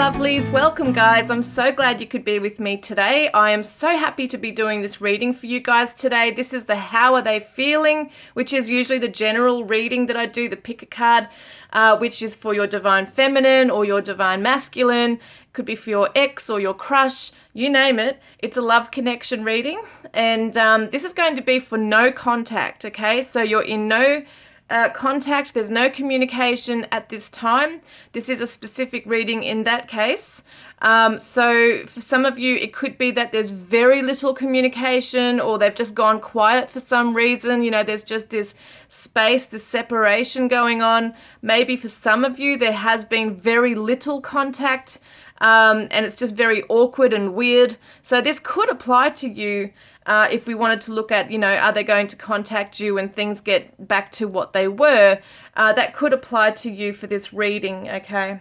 lovelies, welcome guys. I'm so glad you could be with me today. I am so happy to be doing this reading for you guys today. This is the How Are They Feeling, which is usually the general reading that I do, the pick a card, which is for your divine feminine or your divine masculine. Could be for your ex or your crush, you name it. It's a love connection reading, and this is going to be for no contact, okay? So you're in no contact, there's no communication at this time. This is a specific reading in that case. So for some of you, it could be that there's very little communication, or they've just gone quiet for some reason. You know, there's just this space, this separation going on. Maybe for some of you, there has been very little contact, and it's just very awkward and weird. So this could apply to you. If we wanted to look at, you know, are they going to contact you when things get back to what they were, that could apply to you for this reading, okay?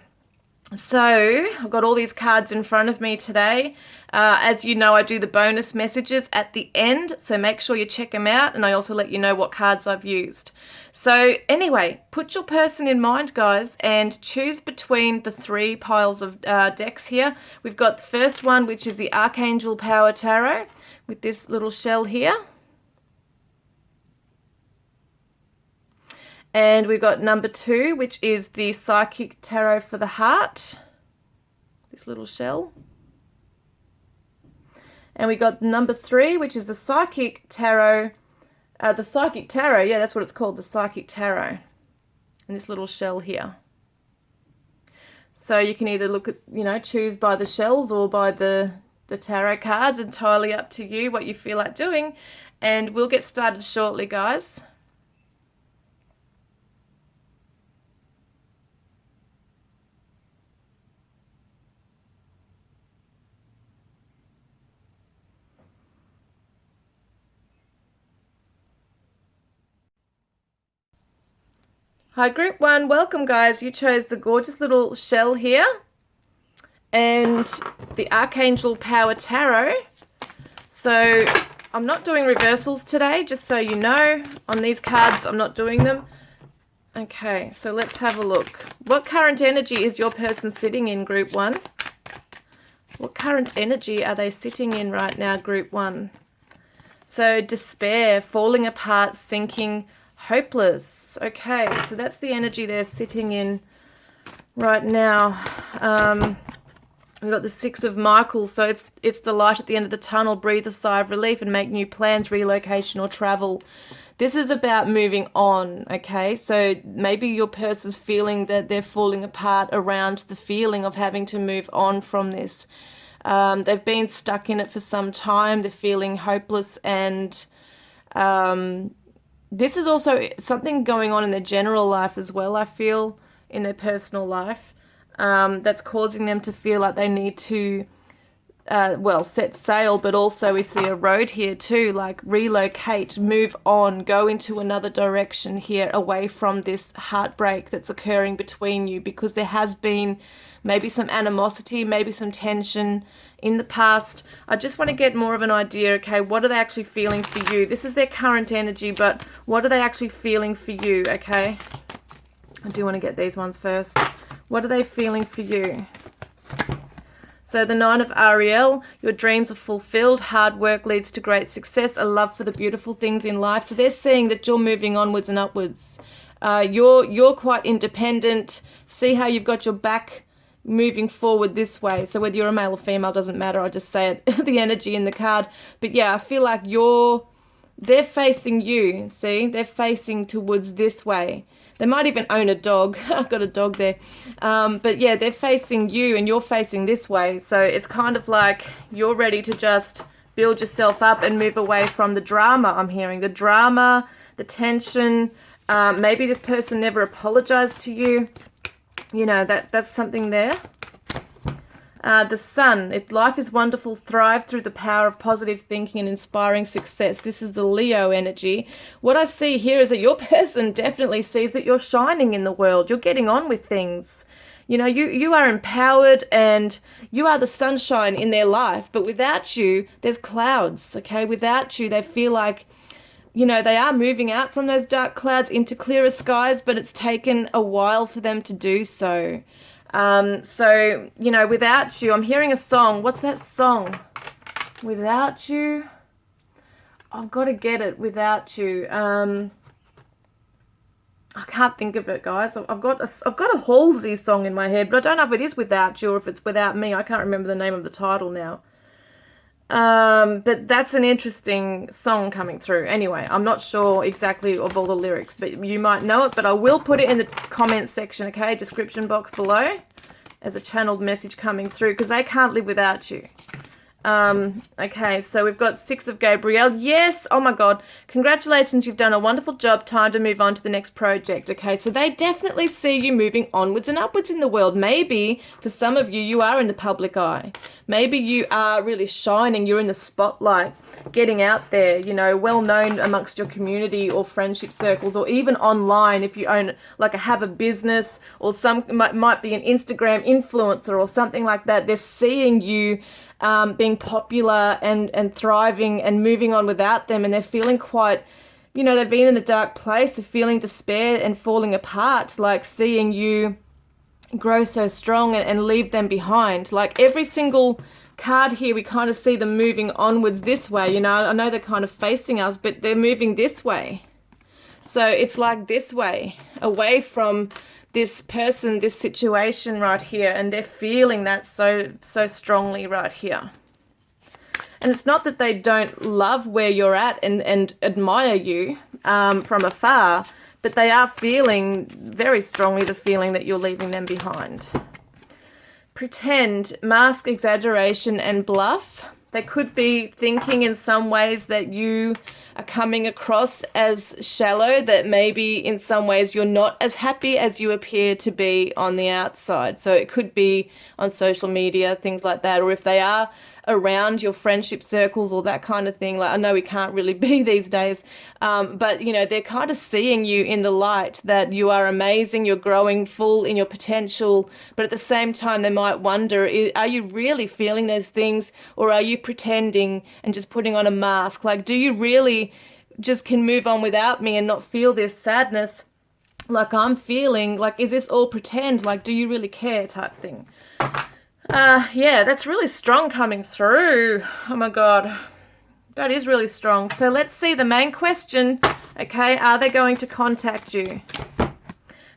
So I've got all these cards in front of me today. As you know, I do the bonus messages at the end, so make sure you check them out, and I also let you know what cards I've used. So anyway, put your person in mind, guys, and choose between the three piles of decks here. We've got the first one, which is the Archangel Power Tarot, with this little shell here. And we've got number 2, which is the Psychic Tarot for the Heart, this little shell. And we got number 3, which is the Psychic Tarot, yeah, that's what it's called, the Psychic Tarot, and this little shell here. So you can either look at, you know, choose by the shells or by the tarot cards, entirely up to you what you feel like doing. And we'll get started shortly, guys. Hi group 1, welcome guys. You chose the gorgeous little shell here and the Archangel Power Tarot. So I'm not doing reversals today, just so you know. On these cards, I'm not doing them. Okay, so let's have a look. What current energy is your person sitting in, group 1? What current energy are they sitting in right now, group 1? So despair, falling apart, sinking, hopeless. Okay, so that's the energy they're sitting in right now. We've got the 6 of Michael, so it's the light at the end of the tunnel. Breathe a sigh of relief and make new plans, relocation or travel. This is about moving on, okay? So maybe your person's feeling that they're falling apart around the feeling of having to move on from this. They've been stuck in it for some time. They're feeling hopeless, and this is also something going on in their general life as well, I feel, in their personal life, that's causing them to feel like they need to, set sail, but also we see a road here too, like relocate, move on, go into another direction here, away from this heartbreak that's occurring between you, because there has been maybe some animosity, maybe some tension in the past. I just want to get more of an idea, okay, what are they actually feeling for you? This is their current energy, but what are they actually feeling for you, okay? I do want to get these ones first. What are they feeling for you? So the 9 of Ariel, your dreams are fulfilled, hard work leads to great success, a love for the beautiful things in life. So they're seeing that you're moving onwards and upwards. You're quite independent. See how you've got your back moving forward this way. So whether you're a male or female doesn't matter. I just say it, the energy in the card. But yeah, I feel like they're facing you. See, they're facing towards this way. They might even own a dog. I've got a dog there. But yeah, they're facing you and you're facing this way. So it's kind of like you're ready to just build yourself up and move away from the drama. I'm hearing the drama, the tension. Maybe this person never apologized to you. You know, that's something there. The Sun, life is wonderful, thrive through the power of positive thinking and inspiring success. This is the Leo energy. What I see here is that your person definitely sees that you're shining in the world. You're getting on with things. You know, you are empowered and you are the sunshine in their life. But without you, there's clouds, okay? Without you, they feel like, you know, they are moving out from those dark clouds into clearer skies, but it's taken a while for them to do so. So, you know, without you, I'm hearing a song. What's that song? Without you. I've got to get it. Without you. I can't think of it, guys. I've got a Halsey song in my head, but I don't know if it is Without You or if it's Without Me. I can't remember the name of the title now. But that's an interesting song coming through. Anyway, I'm not sure exactly of all the lyrics, but you might know it. But I will put it in the comments section, okay? Description box below as a channeled message coming through, because they can't live without you. Okay, so we've got 6 of Gabrielle. Yes, oh my God. Congratulations, you've done a wonderful job. Time to move on to the next project. Okay, so they definitely see you moving onwards and upwards in the world. Maybe for some of you, you are in the public eye. Maybe you are really shining. You're in the spotlight, getting out there, you know, well known amongst your community or friendship circles, or even online if you own, like, have a business, or might be an Instagram influencer or something like that. They're seeing you being popular and thriving and moving on without them, and they're feeling quite, you know, they've been in a dark place of feeling despair and falling apart, like seeing you grow so strong and leave them behind. Like every single card here, we kind of see them moving onwards this way, you know. I know they're kind of facing us, but they're moving this way. So it's like this way, away from this person, this situation right here, and they're feeling that so strongly right here. And it's not that they don't love where you're at and admire you from afar, but they are feeling very strongly the feeling that you're leaving them behind. Pretend, mask, exaggeration, and bluff. They could be thinking in some ways that you are coming across as shallow, that maybe in some ways you're not as happy as you appear to be on the outside. So it could be on social media, things like that, or if they are around your friendship circles or that kind of thing. Like, I know we can't really be these days, but you know, they're kind of seeing you in the light, that you are amazing, you're growing full in your potential, but at the same time they might wonder, are you really feeling those things, or are you pretending and just putting on a mask? Like, do you really just can move on without me and not feel this sadness like I'm feeling? Like, is this all pretend? Like, do you really care, type thing? Yeah, that's really strong coming through. Oh my God, that is really strong. So let's see the main question. Okay, are they going to contact you?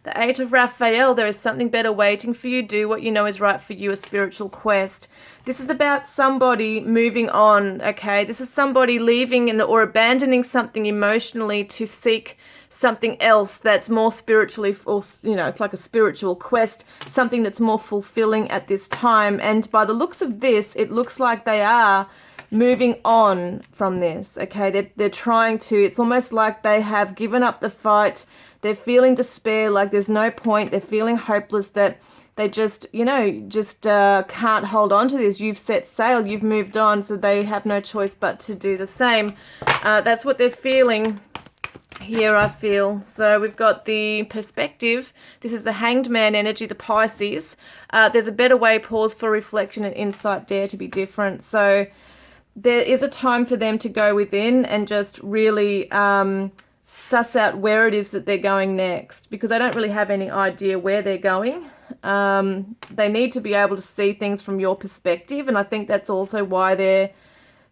The 8 of Raphael, there is something better waiting for you. Do what you know is right for you, a spiritual quest. This is about somebody moving on, okay? This is somebody leaving or abandoning something emotionally to seek something else that's more spiritually, or, you know, it's like a spiritual quest, something that's more fulfilling at this time. And by the looks of this, it looks like they are moving on from this, okay? They're trying to, it's almost like they have given up the fight. They're feeling despair, like there's no point. They're feeling hopeless, that they just, you know, can't hold on to this. You've set sail, you've moved on, so they have no choice but to do the same. That's what they're feeling here, I feel. So we've got the perspective. This is the Hanged Man energy, the Pisces. There's a better way, pause for reflection and insight, dare to be different. So there is a time for them to go within and just really suss out where it is that they're going next, because they don't really have any idea where they're going. They need to be able to see things from your perspective, and I think that's also why they're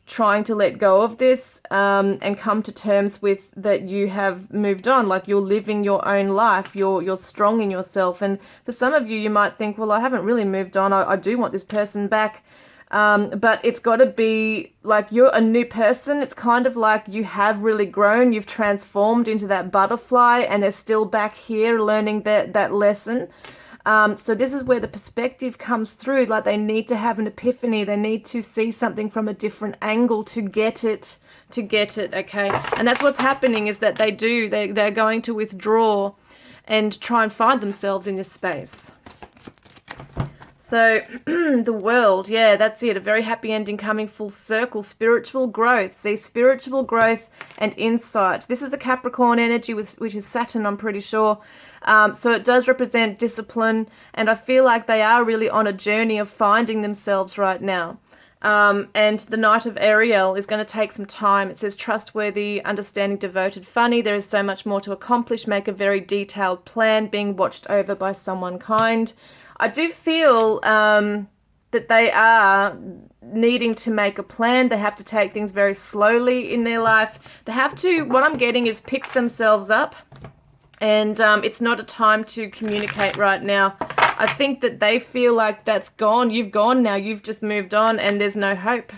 trying to let go of this and come to terms with that you have moved on, like you're living your own life, you're strong in yourself. And for some of you, you might think, well, I haven't really moved on, I do want this person back, but it's got to be like you're a new person. It's kind of like you have really grown, you've transformed into that butterfly, and they're still back here learning that lesson. So this is where the perspective comes through, like they need to have an epiphany. They need to see something from a different angle to get it, okay? And that's what's happening, is that they're going to withdraw and try and find themselves in this space. So the World, yeah, that's it. A very happy ending coming full circle. Spiritual growth. See, spiritual growth and insight. This is the Capricorn energy, which is Saturn, I'm pretty sure. So it does represent discipline, and I feel like they are really on a journey of finding themselves right now. And the Knight of Ariel is going to take some time. It says trustworthy, understanding, devoted, funny. There is so much more to accomplish. Make a very detailed plan, being watched over by someone kind. I do feel that they are needing to make a plan. They have to take things very slowly in their life. They have to, what I'm getting is pick themselves up. And it's not a time to communicate right now. I think that they feel like that's gone. You've gone now. You've just moved on and there's no hope.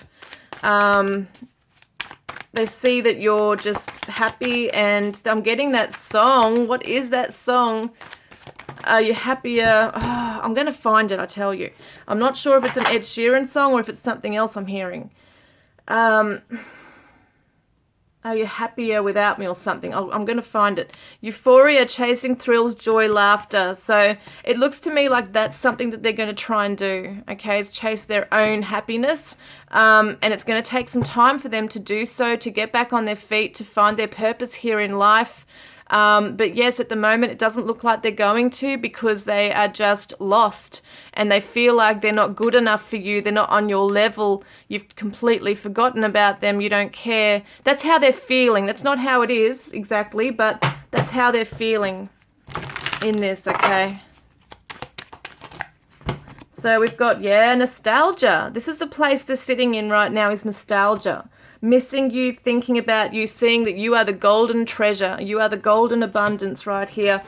They see that you're just happy, and I'm getting that song. What is that song? Are you happier? Oh, I'm going to find it, I tell you. I'm not sure if it's an Ed Sheeran song or if it's something else I'm hearing. Are you happier without me or something? I'm going to find it. Euphoria, chasing thrills, joy, laughter. So it looks to me like that's something that they're going to try and do, okay, is chase their own happiness. And it's going to take some time for them to do so, to get back on their feet, to find their purpose here in life. But yes, at the moment, it doesn't look like they're going to, because they are just lost and they feel like they're not good enough for you. They're not on your level. You've completely forgotten about them. You don't care. That's how they're feeling. That's not how it is exactly, but that's how they're feeling in this, okay? So we've got, nostalgia. This is the place they're sitting in right now, is nostalgia. Missing you, thinking about you, seeing that you are the golden treasure. You are the golden abundance right here.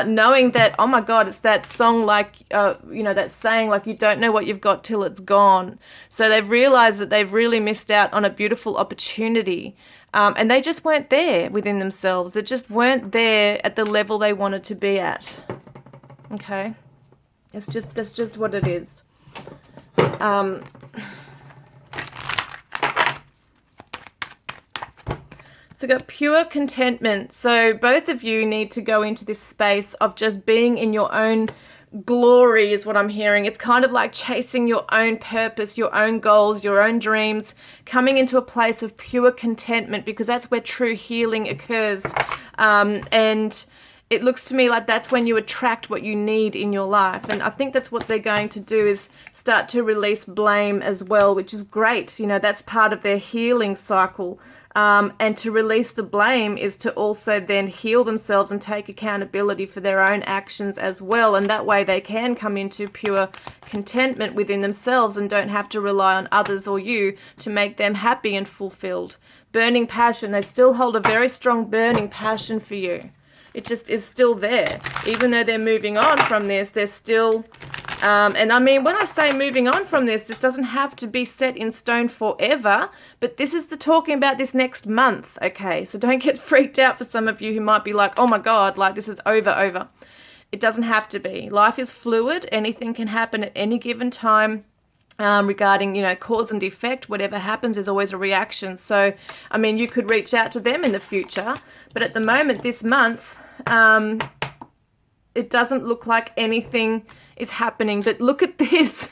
Knowing that, oh my God, it's that song like, that saying like, you don't know what you've got till it's gone. So they've realized that they've really missed out on a beautiful opportunity. And they just weren't there within themselves. They just weren't there at the level they wanted to be at. Okay. That's just what it is. So got pure contentment. So both of you need to go into this space of just being in your own glory is what I'm hearing. It's kind of like chasing your own purpose, your own goals, your own dreams, coming into a place of pure contentment, because that's where true healing occurs. And it looks to me like that's when you attract what you need in your life. And I think that's what they're going to do, is start to release blame as well, which is great. That's part of their healing cycle. And to release the blame is to also then heal themselves and take accountability for their own actions as well. And that way they can come into pure contentment within themselves and don't have to rely on others or you to make them happy and fulfilled. Burning passion. They still hold a very strong burning passion for you. It just is still there. Even though they're moving on from this, they're still... and I mean, when I say moving on from this doesn't have to be set in stone forever, but this is the talking about this next month, okay? So don't get freaked out for some of you who might be like, oh my God, like this is over. It doesn't have to be. Life is fluid. Anything can happen at any given time. Regarding, cause and effect, whatever happens is always a reaction. So, I mean, you could reach out to them in the future, but at the moment, this month, it doesn't look like anything is happening. But look at this.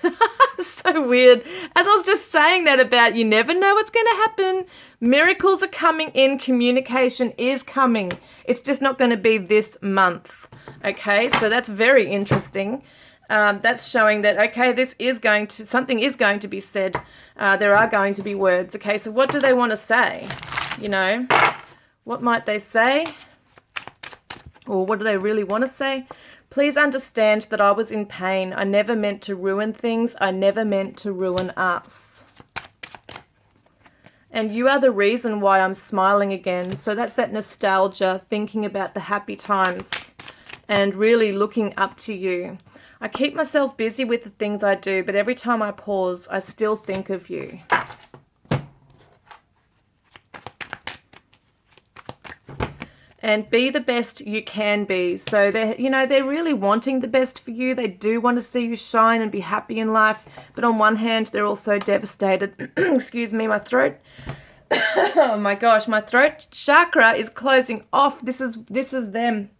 So weird. As I was just saying that about, you never know what's going to happen. Miracles are coming in. Communication is coming. It's just not going to be this month. Okay, so that's very interesting. That's showing that, okay, something is going to be said. There are going to be words. Okay, so what do they want to say? What might they say? Or what do they really want to say? Please understand that I was in pain. I never meant to ruin things. I never meant to ruin us. And you are the reason why I'm smiling again. So that's that nostalgia, thinking about the happy times and really looking up to you. I keep myself busy with the things I do, but every time I pause, I still think of you. And be the best you can be. So they're really wanting the best for you. They do want to see you shine and be happy in life. But on one hand, they're also devastated. Excuse me, my throat. Oh my gosh, my throat chakra is closing off. This is them.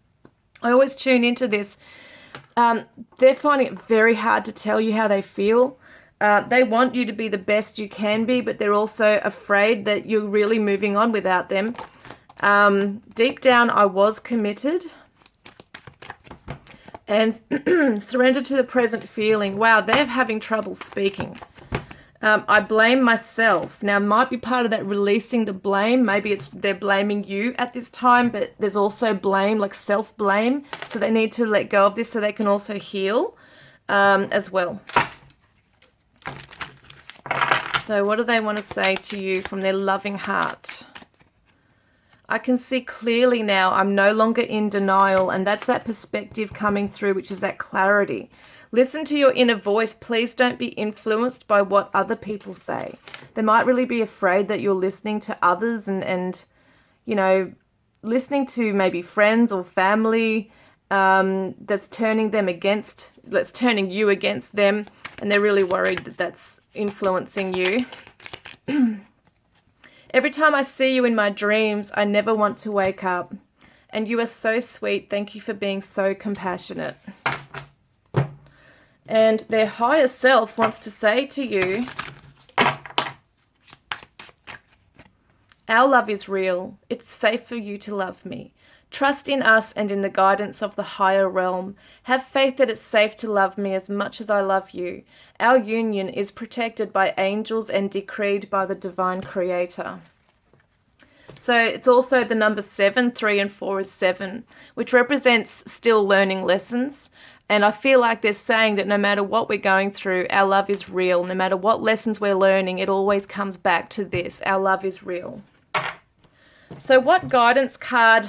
I always tune into this. They're finding it very hard to tell you how they feel. They want you to be the best you can be, but they're also afraid that you're really moving on without them. Deep down, I was committed and surrendered to the present feeling. Wow, they're having trouble speaking. I blame myself. Now, it might be part of that releasing the blame. Maybe they're blaming you at this time, but there's also blame, like self-blame. So they need to let go of this so they can also heal. as well. So what do they want to say to you from their loving heart? I can see clearly now. I'm no longer in denial, and that's that perspective coming through, which is that clarity. Listen to your inner voice. Please don't be influenced by what other people say. They might really be afraid that you're listening to others and you know, listening to maybe friends or family that's turning you against them, and they're really worried that that's influencing you. Every time I see you in my dreams, I never want to wake up. And you are so sweet. Thank you for being so compassionate. And their higher self wants to say to you, our love is real. It's safe for you to love me. Trust in us and in the guidance of the higher realm. Have faith that it's safe to love me as much as I love you. Our union is protected by angels and decreed by the divine creator. So it's also the number 7, 3 and 4 is 7, which represents still learning lessons. And I feel like they're saying that no matter what we're going through, our love is real. No matter what lessons we're learning, it always comes back to this. Our love is real. So what guidance card...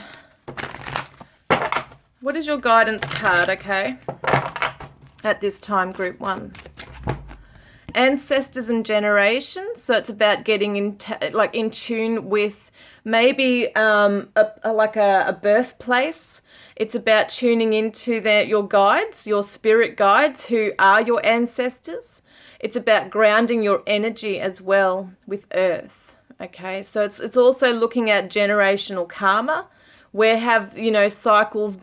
What is your guidance card, okay, at this time, group 1? Ancestors and generations. So it's about getting in tune with maybe a birthplace. It's about tuning into your guides, your spirit guides, who are your ancestors. It's about grounding your energy as well with earth. Okay, so it's also looking at generational karma. Where have you noticed cycles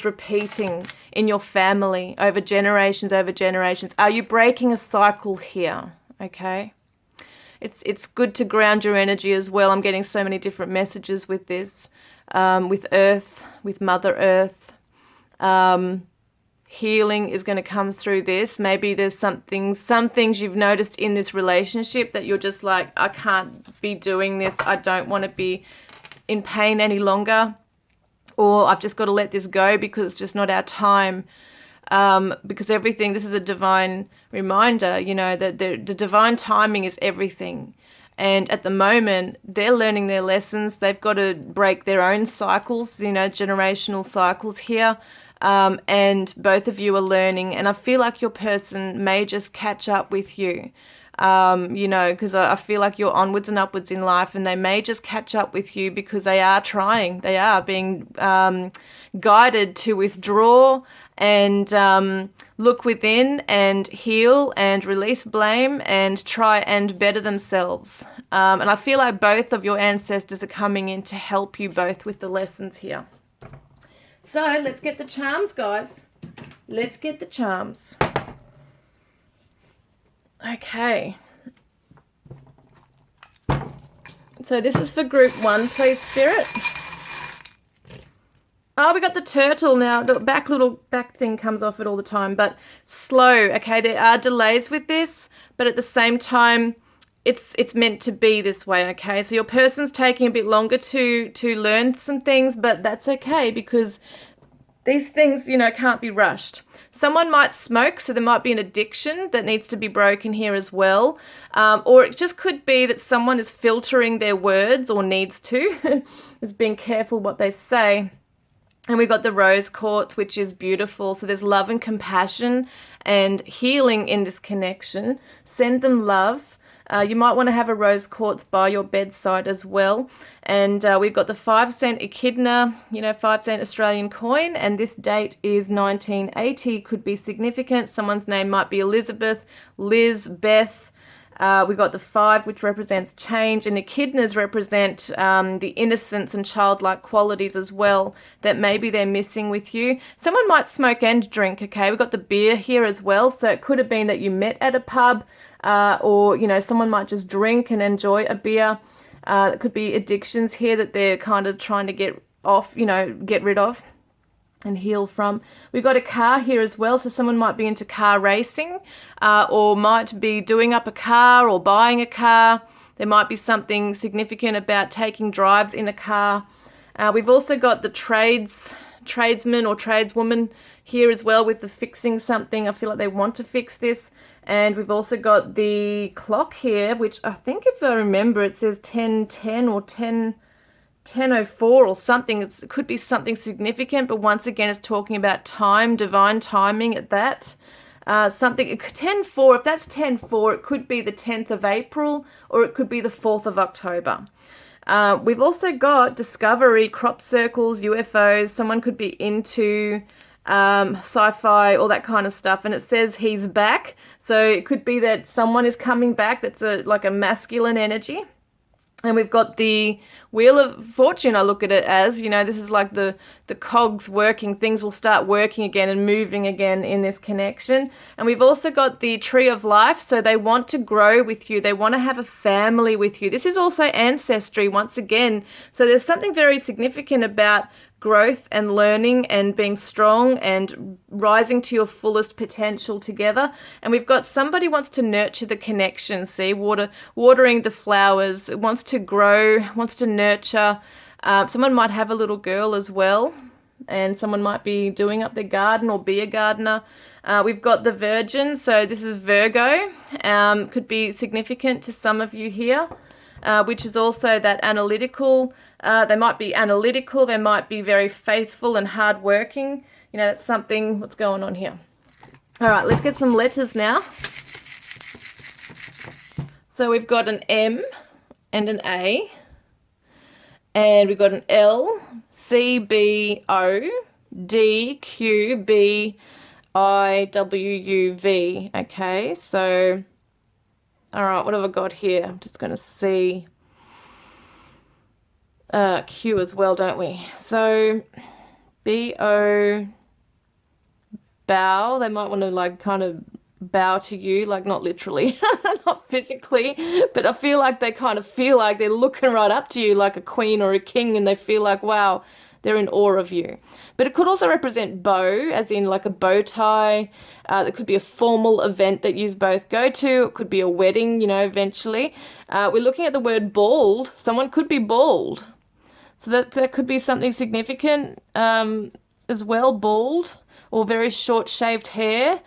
repeating in your family over generations over generations? Are you breaking a cycle here? Okay. It's good to ground your energy as well. I'm getting so many different messages with this, with Earth, with Mother Earth. Healing is going to come through this. Maybe there's some things you've noticed in this relationship that you're just like, I can't be doing this. I don't want to be in pain any longer, or I've just got to let this go because it's just not our time. Because this is a divine reminder, that the divine timing is everything. And at the moment, they're learning their lessons. They've got to break their own cycles, generational cycles here. And both of you are learning. And I feel like your person may just catch up with you. Because I feel like you're onwards and upwards in life, and they may just catch up with you because they are trying. They are being guided to withdraw and look within and heal and release blame and try and better themselves. And I feel like both of your ancestors are coming in to help you both with the lessons here. So let's get the charms, guys. Let's get the charms. Okay. So this is for group 1, please, Spirit. Oh, we got the turtle now. The little back thing comes off it all the time, but slow. Okay, there are delays with this, but at the same time, it's meant to be this way. Okay, so your person's taking a bit longer to learn some things, but that's okay because these things, can't be rushed. Someone might smoke, so there might be an addiction that needs to be broken here as well. Or it just could be that someone is filtering their words or needs to. Is being careful what they say. And we got the rose quartz, which is beautiful. So there's love and compassion and healing in this connection. Send them love. You might want to have a rose quartz by your bedside as well. And we've got the 5-cent echidna, 5-cent Australian coin. And this date is 1980. Could be significant. Someone's name might be Elizabeth, Liz, Beth. We got the 5, which represents change. And echidnas represent the innocence and childlike qualities as well that maybe they're missing with you. Someone might smoke and drink, okay? We've got the beer here as well. So it could have been that you met at a pub. Or, someone might just drink and enjoy a beer. It could be addictions here that they're kind of trying to get off, get rid of and heal from. We've got a car here as well. So someone might be into car racing or might be doing up a car or buying a car. There might be something significant about taking drives in a car. We've also got the tradesman or tradeswoman here as well with the fixing something. I feel like they want to fix this. And we've also got the clock here, which I think if I remember, it says 10:10 or 10:04 or something. It could be something significant, but once again, it's talking about time, divine timing at that. Something 10:04, if that's 10:04, it could be the 10th of April or it could be the 4th of October. We've also got discovery, crop circles, UFOs. Someone could be into sci-fi, all that kind of stuff. And it says he's back. So it could be that someone is coming back. That's like a masculine energy. And we've got the Wheel of Fortune, I look at it as, this is like the cogs working. Things will start working again and moving again in this connection. And we've also got the Tree of Life. So they want to grow with you. They want to have a family with you. This is also ancestry once again. So there's something very significant about growth and learning and being strong and rising to your fullest potential together. And we've got somebody wants to nurture the connection, see, watering the flowers, wants to grow, wants to nurture. Someone might have a little girl as well, and someone might be doing up their garden or be a gardener. We've got the Virgin, so this is Virgo. Could be significant to some of you here. Which is also that analytical. They might be analytical. They might be very faithful and hardworking. That's something. What's going on here? All right, let's get some letters now. So we've got an M and an A. And we've got an L, C, B, O, D, Q, B, I, W, U, V. Okay, so... all right, what have I got here? I'm just going to see Q as well, don't we? So B-O, bow. They might want to kind of bow to you, not literally, not physically, but I feel like they kind of feel like they're looking right up to you like a queen or a king, and they feel like, wow, they're in awe of you. But it could also represent bow, as in like a bow tie. It could be a formal event that you both go to. It could be a wedding, eventually. We're looking at the word bald. Someone could be bald. So that could be something significant as well, bald, or very short shaved hair.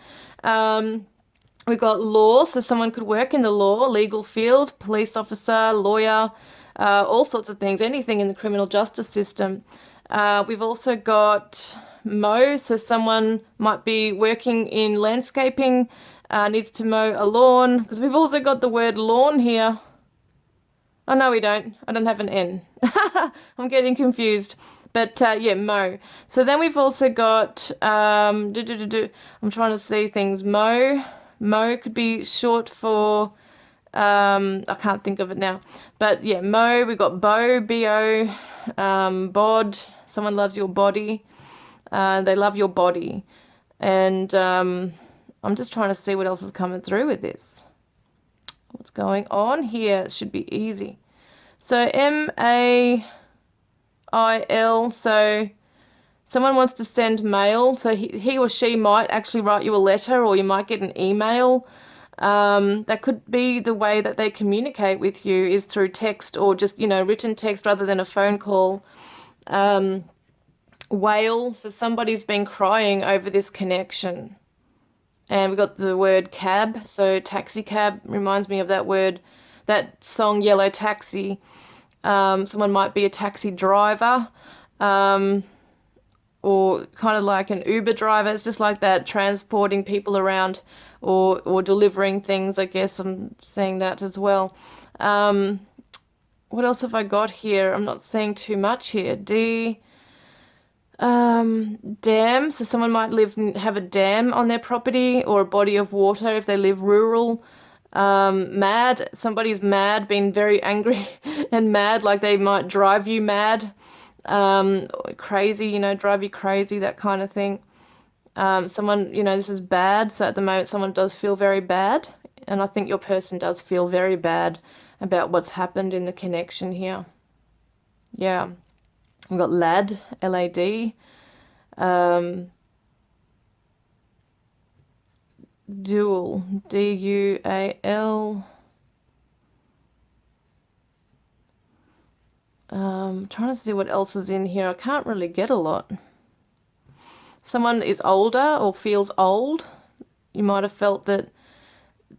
We've got law, so someone could work in the law, legal field, police officer, lawyer, all sorts of things, anything in the criminal justice system. We've also got mow, so someone might be working in landscaping, needs to mow a lawn, because we've also got the word lawn here. Oh, no, we don't. I don't have an N. I'm getting confused. But, yeah, mow. So then we've also got, I'm trying to see things. Mow could be short for, I can't think of it now. But, yeah, mow. We've got bow, B-O, bod. Someone loves your body. They love your body. And I'm just trying to see what else is coming through with this. What's going on here? It should be easy. So M-A-I-L, so someone wants to send mail. So he or she might actually write you a letter, or you might get an email. That could be the way that they communicate with you, is through text, or just, written text rather than a phone call. Wail, so somebody's been crying over this connection. And we've got the word cab, so taxi cab reminds me of that word, that song Yellow Taxi. Someone might be a taxi driver, or kind of like an Uber driver. It's just like that, transporting people around, or delivering things, I guess I'm seeing that as well. What else have I got here? I'm not seeing too much here. Dam, so someone might have a dam on their property, or a body of water if they live rural. Mad, somebody's mad, being very angry and mad, like they might drive you mad. Crazy, drive you crazy, that kind of thing. Someone, this is bad, so at the moment someone does feel very bad, and I think your person does feel very bad about what's happened in the connection here. Yeah. We've got lad, L-A-D. Dual, D-U-A-L. Trying to see what else is in here. I can't really get a lot. Someone is older or feels old. You might have felt that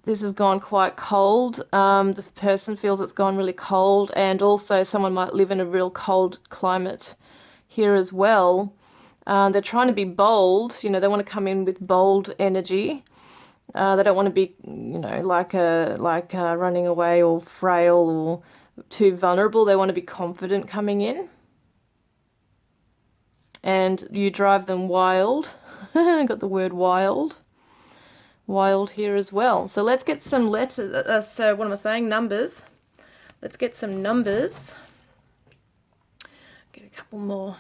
this has gone quite cold. The person feels it's gone really cold, and also someone might live in a real cold climate here as well. They're trying to be bold. You know, they want to come in with bold energy. They don't want to be, you know, like running away or frail or too vulnerable. They want to be confident coming in. And you drive them wild. Got the word wild. Wild here as well. So let's get some letters. So what am I saying? Numbers. Let's get some numbers. Get a couple more.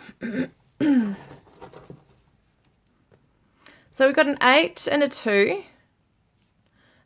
So we've got an 8 and a 2,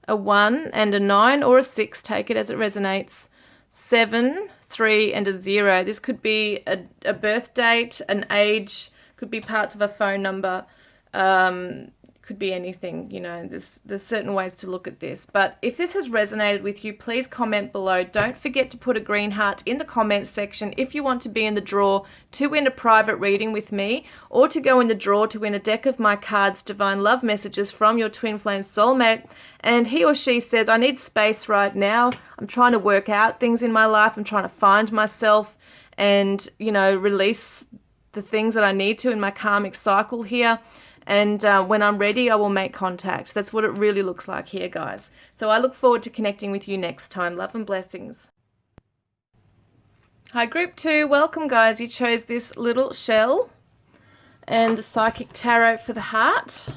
a 1 and a 9 or a 6. Take it as it resonates. 7, 3 and a 0. This could be a birth date, an age, could be parts of a phone number, could be anything, you know. There's certain ways to look at this. But if this has resonated with you, please comment below. Don't forget to put a green heart in the comments section if you want to be in the draw to win a private reading with me, or to go in the draw to win a deck of my cards, Divine Love Messages from your Twin Flame Soulmate. And he or she says, I need space right now. I'm trying to work out things in my life. I'm trying to find myself and, you know, release the things that I need to in my karmic cycle here. And when I'm ready, I will make contact. That's what it really looks like here, guys. So I look forward to connecting with you next time. Love and blessings. Hi, Group 2. Welcome, guys. You chose this little shell and the Psychic Tarot for the heart.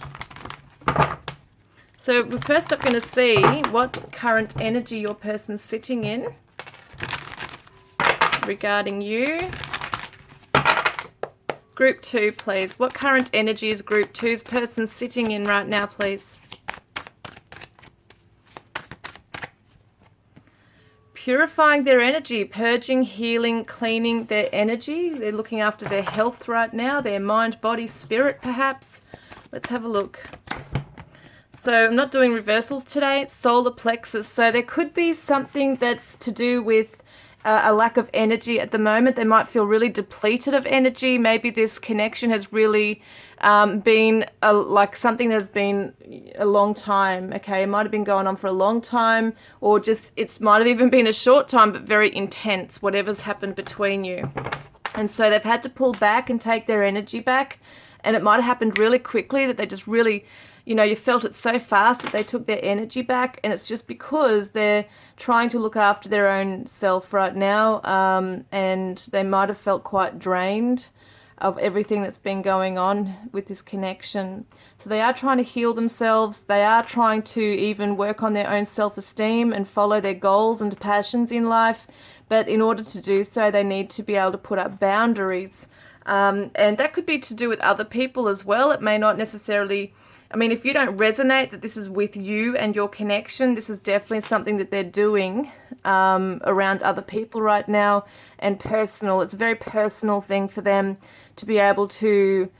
So we're first up going to see what current energy your person's sitting in regarding you. Group 2, please. What current energy is Group 2's person sitting in right now, please? Purifying their energy, purging, healing, cleaning their energy. They're looking after their health right now, their mind, body, spirit, perhaps. Let's have a look. So I'm not doing reversals today. It's solar plexus. So there could be something that's to do with a lack of energy at the moment. They might feel really depleted of energy. Maybe this connection has really been like something that's been a long time. Okay, it might have been going on for a long time, or just it might have even been a short time, but very intense, whatever's happened between you. And so they've had to pull back and take their energy back, and it might have happened really quickly, that they just really, you know, you felt it so fast that they took their energy back, and it's just because they're trying to look after their own self right now, and they might have felt quite drained of everything that's been going on with this connection. So they are trying to heal themselves. They are trying to even work on their own self-esteem and follow their goals and passions in life. But in order to do so, they need to be able to put up boundaries. And that could be to do with other people as well. It may not necessarily... I mean, if you don't resonate that this is with you and your connection, this is definitely something that they're doing around other people right now, and personal. It's a very personal thing for them to be able to,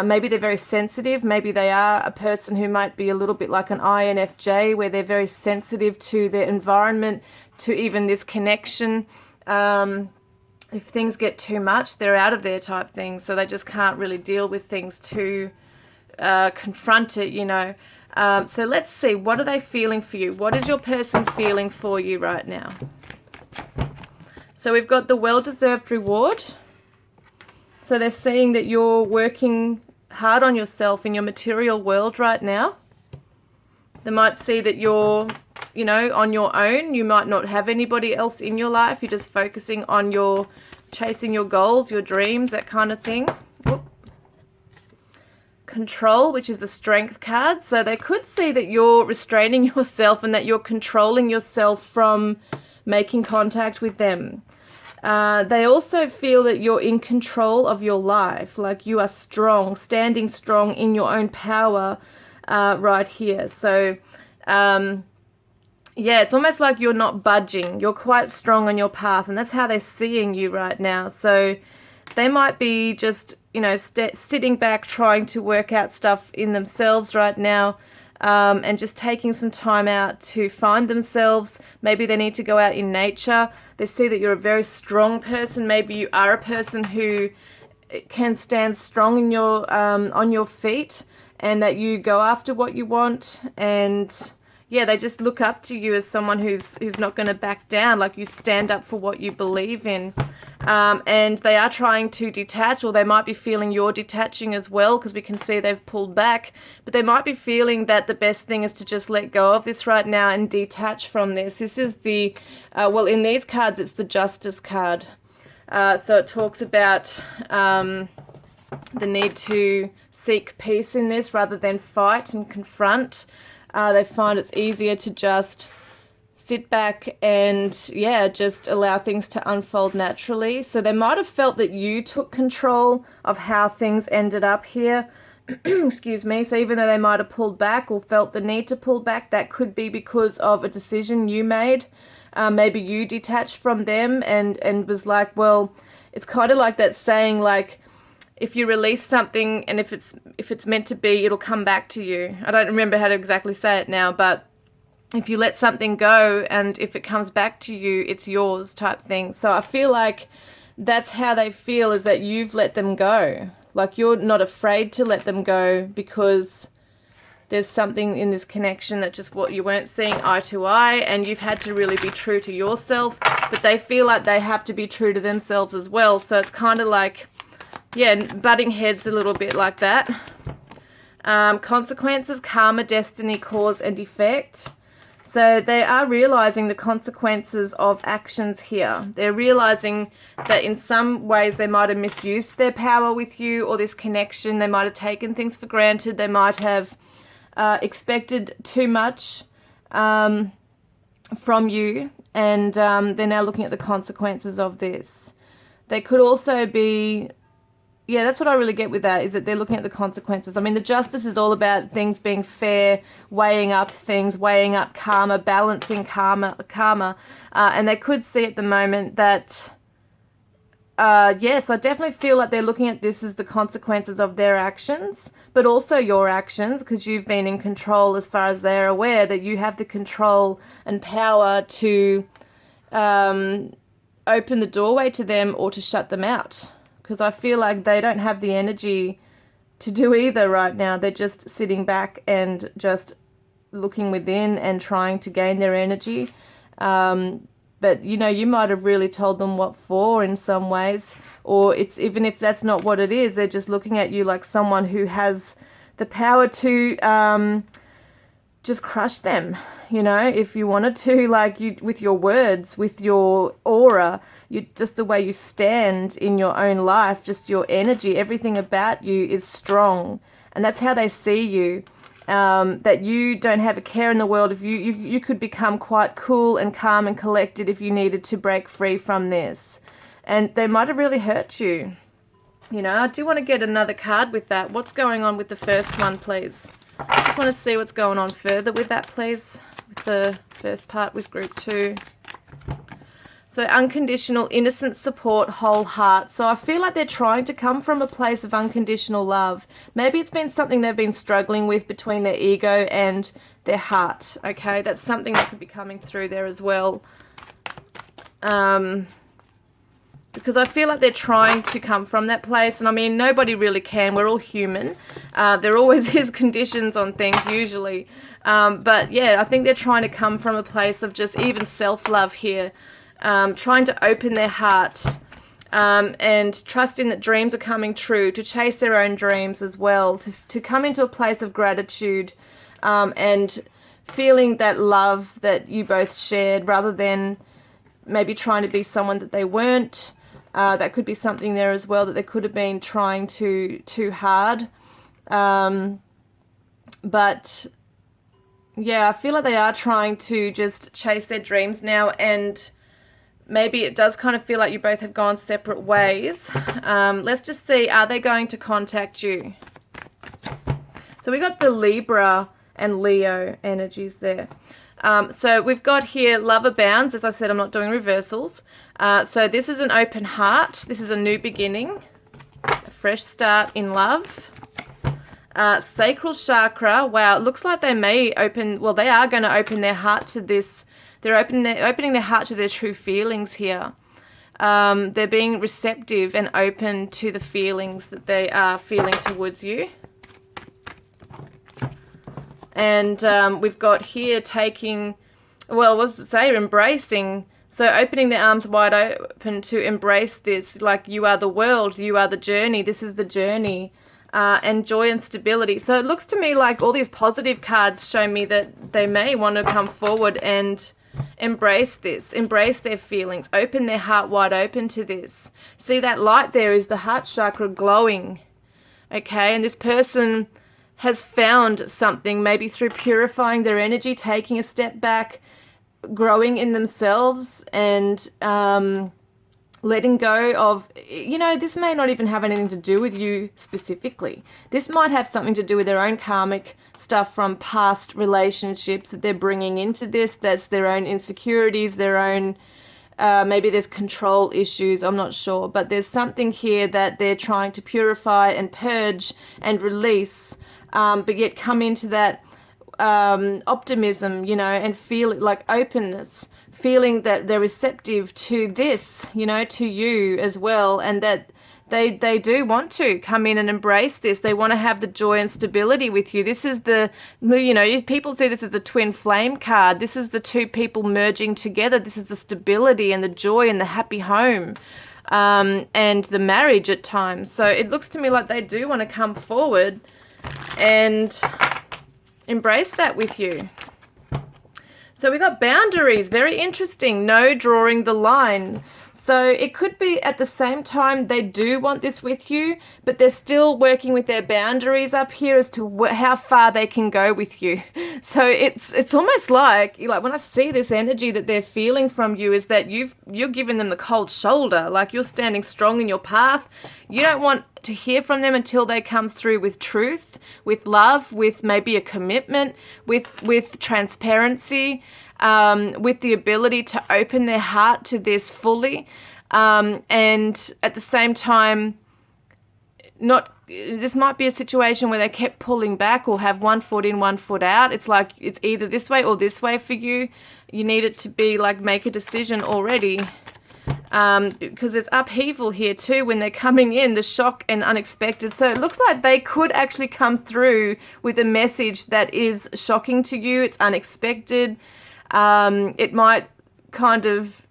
maybe they're very sensitive. Maybe they are a person who might be a little bit like an INFJ, where they're very sensitive to their environment, to even this connection. If things get too much, they're out of there type thing. So they just can't really deal with things too confront it, you know. So let's see, what are they feeling for you? What is your person feeling for you right now? So we've got the well-deserved reward. So they're seeing that you're working hard on yourself in your material world right now. They might see that you're, you know, on your own. You might not have anybody else in your life. You're just focusing on your chasing your goals, your dreams, that kind of thing. Whoop. Control, which is the strength card. So they could see that you're restraining yourself and that you're controlling yourself from making contact with them. They also feel that you're in control of your life, like you are strong, standing strong in your own power right here. So yeah, it's almost like you're not budging. You're quite strong on your path, and that's how they're seeing you right now. So they might be just, you know, sitting back, trying to work out stuff in themselves right now, and just taking some time out to find themselves. Maybe they need to go out in nature. They see that you're a very strong person. Maybe you are a person who can stand strong in your on your feet, and that you go after what you want. And yeah, they just look up to you as someone who's not going to back down. Like, you stand up for what you believe in. And they are trying to detach, or they might be feeling you're detaching as well, because we can see they've pulled back. But they might be feeling that the best thing is to just let go of this right now and detach from this. This is the, well, in these cards, it's the Justice card. So it talks about the need to seek peace in this rather than fight and confront. They find it's easier to just sit back and, yeah, just allow things to unfold naturally. So they might have felt that you took control of how things ended up here. Excuse me. So even though they might have pulled back or felt the need to pull back, that could be because of a decision you made. Maybe you detached from them and was like, well, it's kind of like that saying, like, if you release something and if it's meant to be, it'll come back to you. I don't remember how to exactly say it now, but if you let something go and if it comes back to you, it's yours type thing. So I feel like that's how they feel, is that you've let them go. Like, you're not afraid to let them go because there's something in this connection that just what you weren't seeing eye to eye, and you've had to really be true to yourself, but they feel like they have to be true to themselves as well. So it's kind of like, yeah, butting heads a little bit like that. Consequences, karma, destiny, cause and effect. So they are realizing the consequences of actions here. They're realizing that in some ways they might have misused their power with you or this connection. They might have taken things for granted. They might have expected too much from you, and they're now looking at the consequences of this. They could also be, yeah, that's what I really get with that, is that they're looking at the consequences. I mean, the Justice is all about things being fair, weighing up things, weighing up karma, balancing karma, and they could see at the moment that, yes, I definitely feel like they're looking at this as the consequences of their actions, but also your actions, because you've been in control as far as they're aware, that you have the control and power to open the doorway to them or to shut them out. Because I feel like they don't have the energy to do either right now. They're just sitting back and just looking within and trying to gain their energy. But, you know, you might have really told them what for in some ways. Or it's, even if that's not what it is, they're just looking at you like someone who has the power to just crush them. You know, if you wanted to, like, you, with your words, with your aura, you, just the way you stand in your own life, just your energy, everything about you is strong. And that's how they see you. That you don't have a care in the world. If you could become quite cool and calm and collected if you needed to break free from this. And they might have really hurt you. You know, I do want to get another card with that. What's going on with the first one, please? I just want to see what's going on further with that, please. With the first part with group 2. So unconditional, innocent support, whole heart. So I feel like they're trying to come from a place of unconditional love. Maybe it's been something they've been struggling with between their ego and their heart. Okay, that's something that could be coming through there as well. Because I feel like they're trying to come from that place. And I mean, nobody really can. We're all human. There always is conditions on things usually. But yeah, I think they're trying to come from a place of just even self-love here. Trying to open their heart and trusting that dreams are coming true, to chase their own dreams as well, to come into a place of gratitude and feeling that love that you both shared, rather than maybe trying to be someone that they weren't. That could be something there as well, that they could have been trying too hard. But yeah, I feel like they are trying to just chase their dreams now, and maybe it does kind of feel like you both have gone separate ways. Let's just see, are they going to contact you? So we got the Libra and Leo energies there. So we've got here love abounds. As I said, I'm not doing reversals. So this is an open heart. This is a new beginning, a fresh start in love. Sacral chakra. Wow, it looks like they may open, well, they are going to open their heart to this. They're opening their heart to their true feelings here. They're being receptive and open to the feelings that they are feeling towards you. And we've got here taking, well, what does it say? Embracing. So opening their arms wide open to embrace this, like you are the world, you are the journey, this is the journey, and joy and stability. So it looks to me like all these positive cards show me that they may want to come forward and embrace this, embrace their feelings, open their heart wide open to this. See, that light there is the heart chakra glowing, okay? And this person has found something, maybe through purifying their energy, taking a step back, growing in themselves, and letting go of, you know, this may not even have anything to do with you specifically. This might have something to do with their own karmic stuff from past relationships that they're bringing into this. That's their own insecurities, their own, maybe there's control issues, I'm not sure. But there's something here that they're trying to purify and purge and release, but yet come into that optimism, you know, and feel it like openness, feeling that they're receptive to this, you know, to you as well, and that they do want to come in and embrace this. They want to have the joy and stability with you. This is the, you know, people see this as the twin flame card. This is the two people merging together. This is the stability and the joy and the happy home, and the marriage at times. So it looks to me like they do want to come forward and embrace that with you. So we got boundaries, very interesting. No drawing the line. So it could be at the same time they do want this with you, but they're still working with their boundaries up here as to how far they can go with you. So it's almost like when I see this energy that they're feeling from you is that you're giving them the cold shoulder, like you're standing strong in your path. You don't want to hear from them until they come through with truth, with love, with maybe a commitment, with transparency, with the ability to open their heart to this fully, and at the same time, this might be a situation where they kept pulling back or have 1 foot in, 1 foot out. It's like it's either this way or this way for you. You need it to be like make a decision already. Because there's upheaval here too when they're coming in, the shock and unexpected. So it looks like they could actually come through with a message that is shocking to you. It's unexpected. It might kind of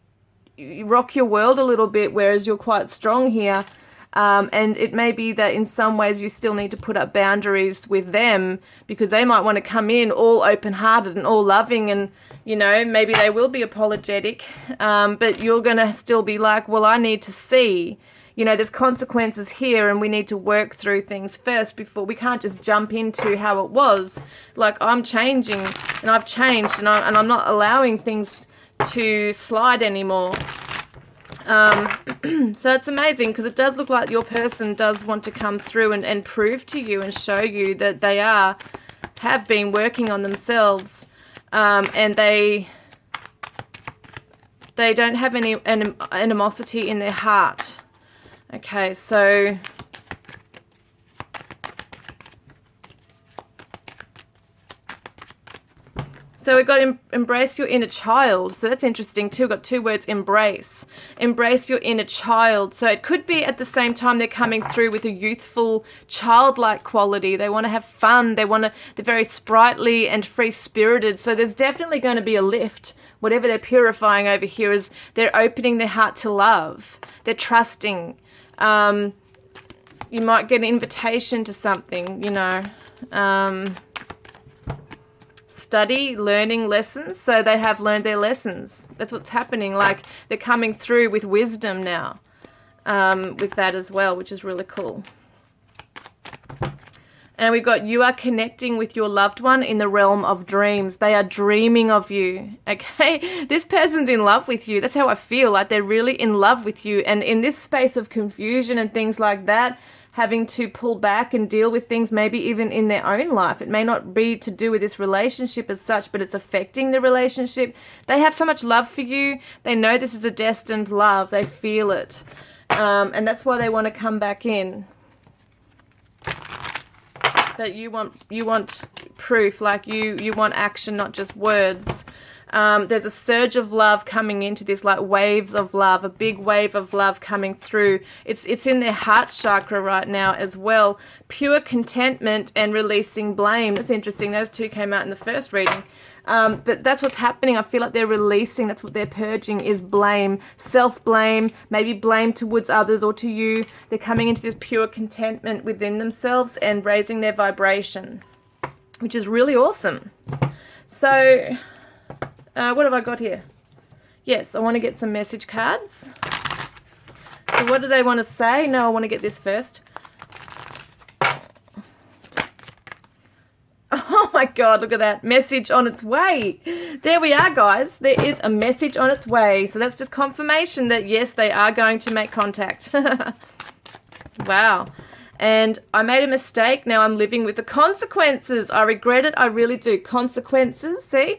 rock your world a little bit, whereas you're quite strong here. And it may be that in some ways you still need to put up boundaries with them, because they might want to come in all open-hearted and all loving, and you know, maybe they will be apologetic, but you're going to still be like, well, I need to see, you know, there's consequences here and we need to work through things first before we can't just jump into how it was. Like, I'm changing and I've changed and I'm not allowing things to slide anymore. So it's amazing, because it does look like your person does want to come through and prove to you and show you that they have been working on themselves. And they don't have any animosity in their heart. Okay, so we've got embrace your inner child. So that's interesting too. We've got 2 words, embrace. Embrace your inner child. So it could be at the same time they're coming through with a youthful, childlike quality. They want to have fun. They're very sprightly and free-spirited. So there's definitely going to be a lift. Whatever they're purifying over here is they're opening their heart to love. They're trusting. You might get an invitation to something, you know. Study, learning lessons, so they have learned their lessons. That's what's happening. Like, they're coming through with wisdom now, with that as well, which is really cool. And we've got, you are connecting with your loved one in the realm of dreams. They are dreaming of you, okay? This person's in love with you. That's how I feel, like they're really in love with you. And in this space of confusion and things like that, having to pull back and deal with things maybe even in their own life. It may not be to do with this relationship as such, but it's affecting the relationship. They have so much love for you. They know this is a destined love. They feel it. And that's why they want to come back in. But you want proof, like you want action, not just words. There's a surge of love coming into this, like waves of love, a big wave of love coming through. It's in their heart chakra right now as well. Pure contentment and releasing blame. That's interesting. Those two came out in the first reading. But that's what's happening. I feel like they're releasing, that's what they're purging, is blame, self-blame, maybe blame towards others or to you. They're coming into this pure contentment within themselves and raising their vibration, which is really awesome. So, what have I got here? Yes, I want to get some message cards. So what do they want to say? No, I want to get this first. Oh my God, look at that. Message on its way. There we are, guys. There is a message on its way. So that's just confirmation that, yes, they are going to make contact. Wow. And I made a mistake. Now I'm living with the consequences. I regret it. I really do. Consequences, see?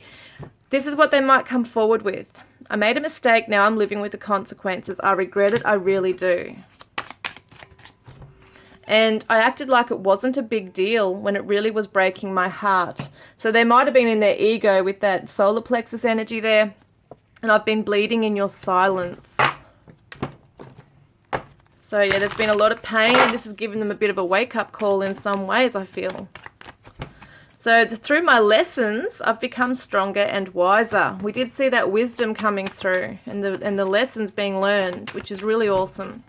This is what they might come forward with. I made a mistake. Now I'm living with the consequences. I regret it. I really do. And I acted like it wasn't a big deal when it really was breaking my heart. So they might have been in their ego with that solar plexus energy there. And I've been bleeding in your silence. So yeah, there's been a lot of pain, and this has given them a bit of a wake-up call in some ways, I feel. So through my lessons, I've become stronger and wiser. We did see that wisdom coming through and the lessons being learned, which is really awesome.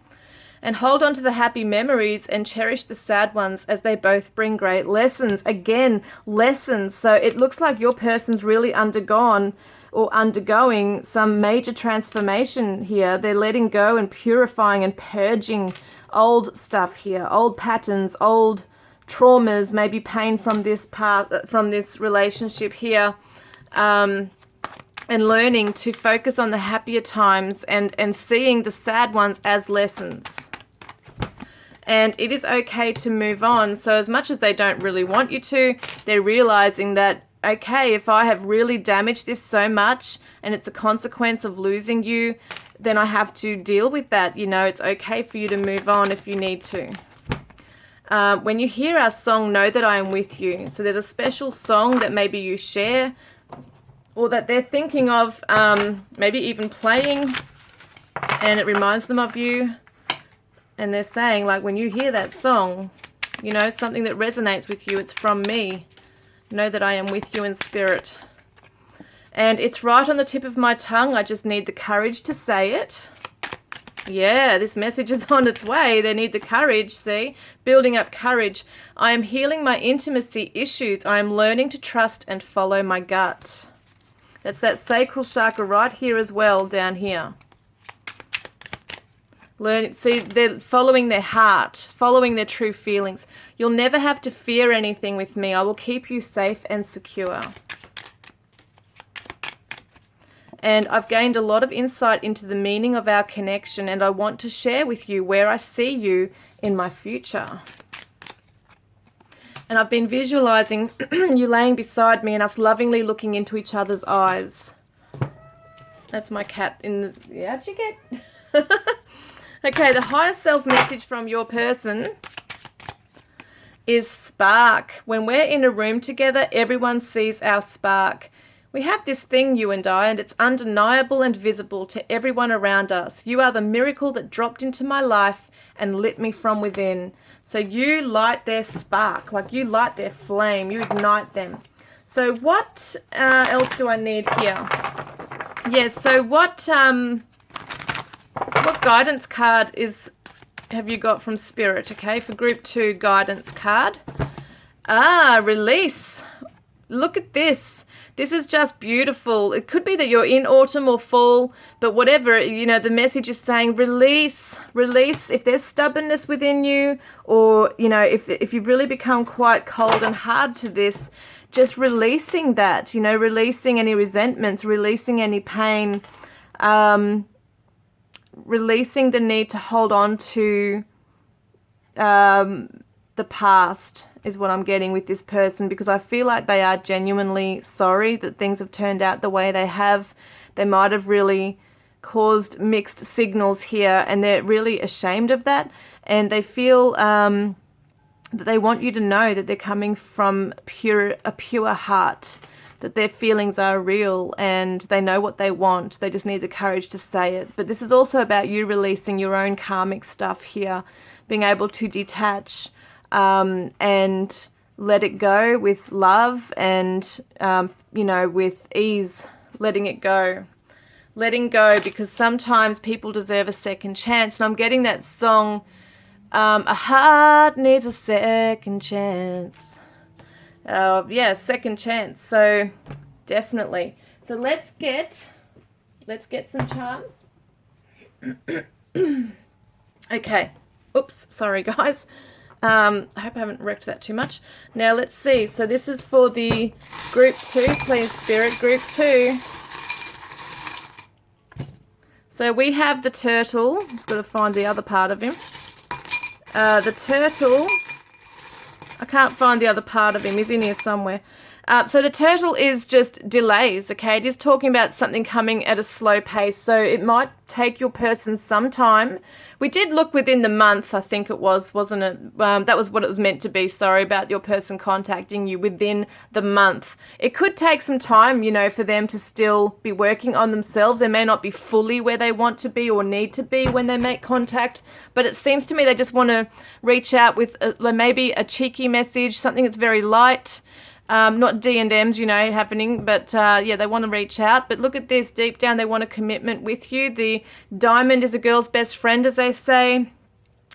And hold on to the happy memories and cherish the sad ones, as they both bring great lessons. Again, lessons. So it looks like your person's really undergone or undergoing some major transformation here. They're letting go and purifying and purging old stuff here, old patterns, old traumas, maybe pain from this part, from this relationship here, and learning to focus on the happier times and seeing the sad ones as lessons. And it is okay to move on. So as much as they don't really want you to, they're realizing that, okay, if I have really damaged this so much and it's a consequence of losing you, then I have to deal with that. You know, it's okay for you to move on if you need to. When you hear our song, know that I am with you. So there's a special song that maybe you share or that they're thinking of, maybe even playing, and it reminds them of you. And they're saying, like, when you hear that song, you know, something that resonates with you, it's from me. Know that I am with you in spirit. And it's right on the tip of my tongue. I just need the courage to say it. Yeah, this message is on its way. They need the courage, see? Building up courage. I am healing my intimacy issues. I am learning to trust and follow my gut. That's that sacral chakra right here as well, down here. See, they're following their heart, following their true feelings. You'll never have to fear anything with me. I will keep you safe and secure. And I've gained a lot of insight into the meaning of our connection, and I want to share with you where I see you in my future. And I've been visualizing you laying beside me and us lovingly looking into each other's eyes. That's my cat in the... Yeah, how'd you get... Okay, the higher self message from your person is spark. When we're in a room together, everyone sees our spark. We have this thing, you and I, and it's undeniable and visible to everyone around us. You are the miracle that dropped into my life and lit me from within. So you light their spark, like you light their flame, you ignite them. So what else do I need here? Yes, so what guidance card have you got from Spirit, okay, for group 2 guidance card? Release. Look at this. This is just beautiful. It could be that you're in autumn or fall, but whatever, you know, the message is saying release. Release if there's stubbornness within you, or, you know, if you've really become quite cold and hard to this, just releasing that, you know, releasing any resentments, releasing any pain, releasing the need to hold on to the past is what I'm getting with this person, because I feel like they are genuinely sorry that things have turned out the way they have. They might have really caused mixed signals here, and they're really ashamed of that, and they feel that they want you to know that they're coming from a pure heart. that their feelings are real and they know what they want. They just need the courage to say it. But this is also about you releasing your own karmic stuff here, being able to detach and let it go with love and, you know, with ease, letting it go. Letting go, because sometimes people deserve a second chance. And I'm getting that song, A Heart Needs a Second Chance. Yeah, second chance. So definitely. So let's get some charms. Okay. Oops, sorry guys. I hope I haven't wrecked that too much. Now let's see. So this is for the group 2, please, Spirit, group 2. So we have the turtle. Just got to find the other part of him. The turtle. I can't find the other part of him. He's in here somewhere. So the turtle is just delays, okay? It is talking about something coming at a slow pace. So it might take your person some time. We did look within the month, I think it was, wasn't it? That was what it was meant to be, sorry, about your person contacting you within the month. It could take some time, you know, for them to still be working on themselves. They may not be fully where they want to be or need to be when they make contact, but it seems to me they just want to reach out with maybe a cheeky message, something that's very light. Not D&Ms, you know, happening, but yeah, they want to reach out. But look at this, deep down, they want a commitment with you. The diamond is a girl's best friend, as they say.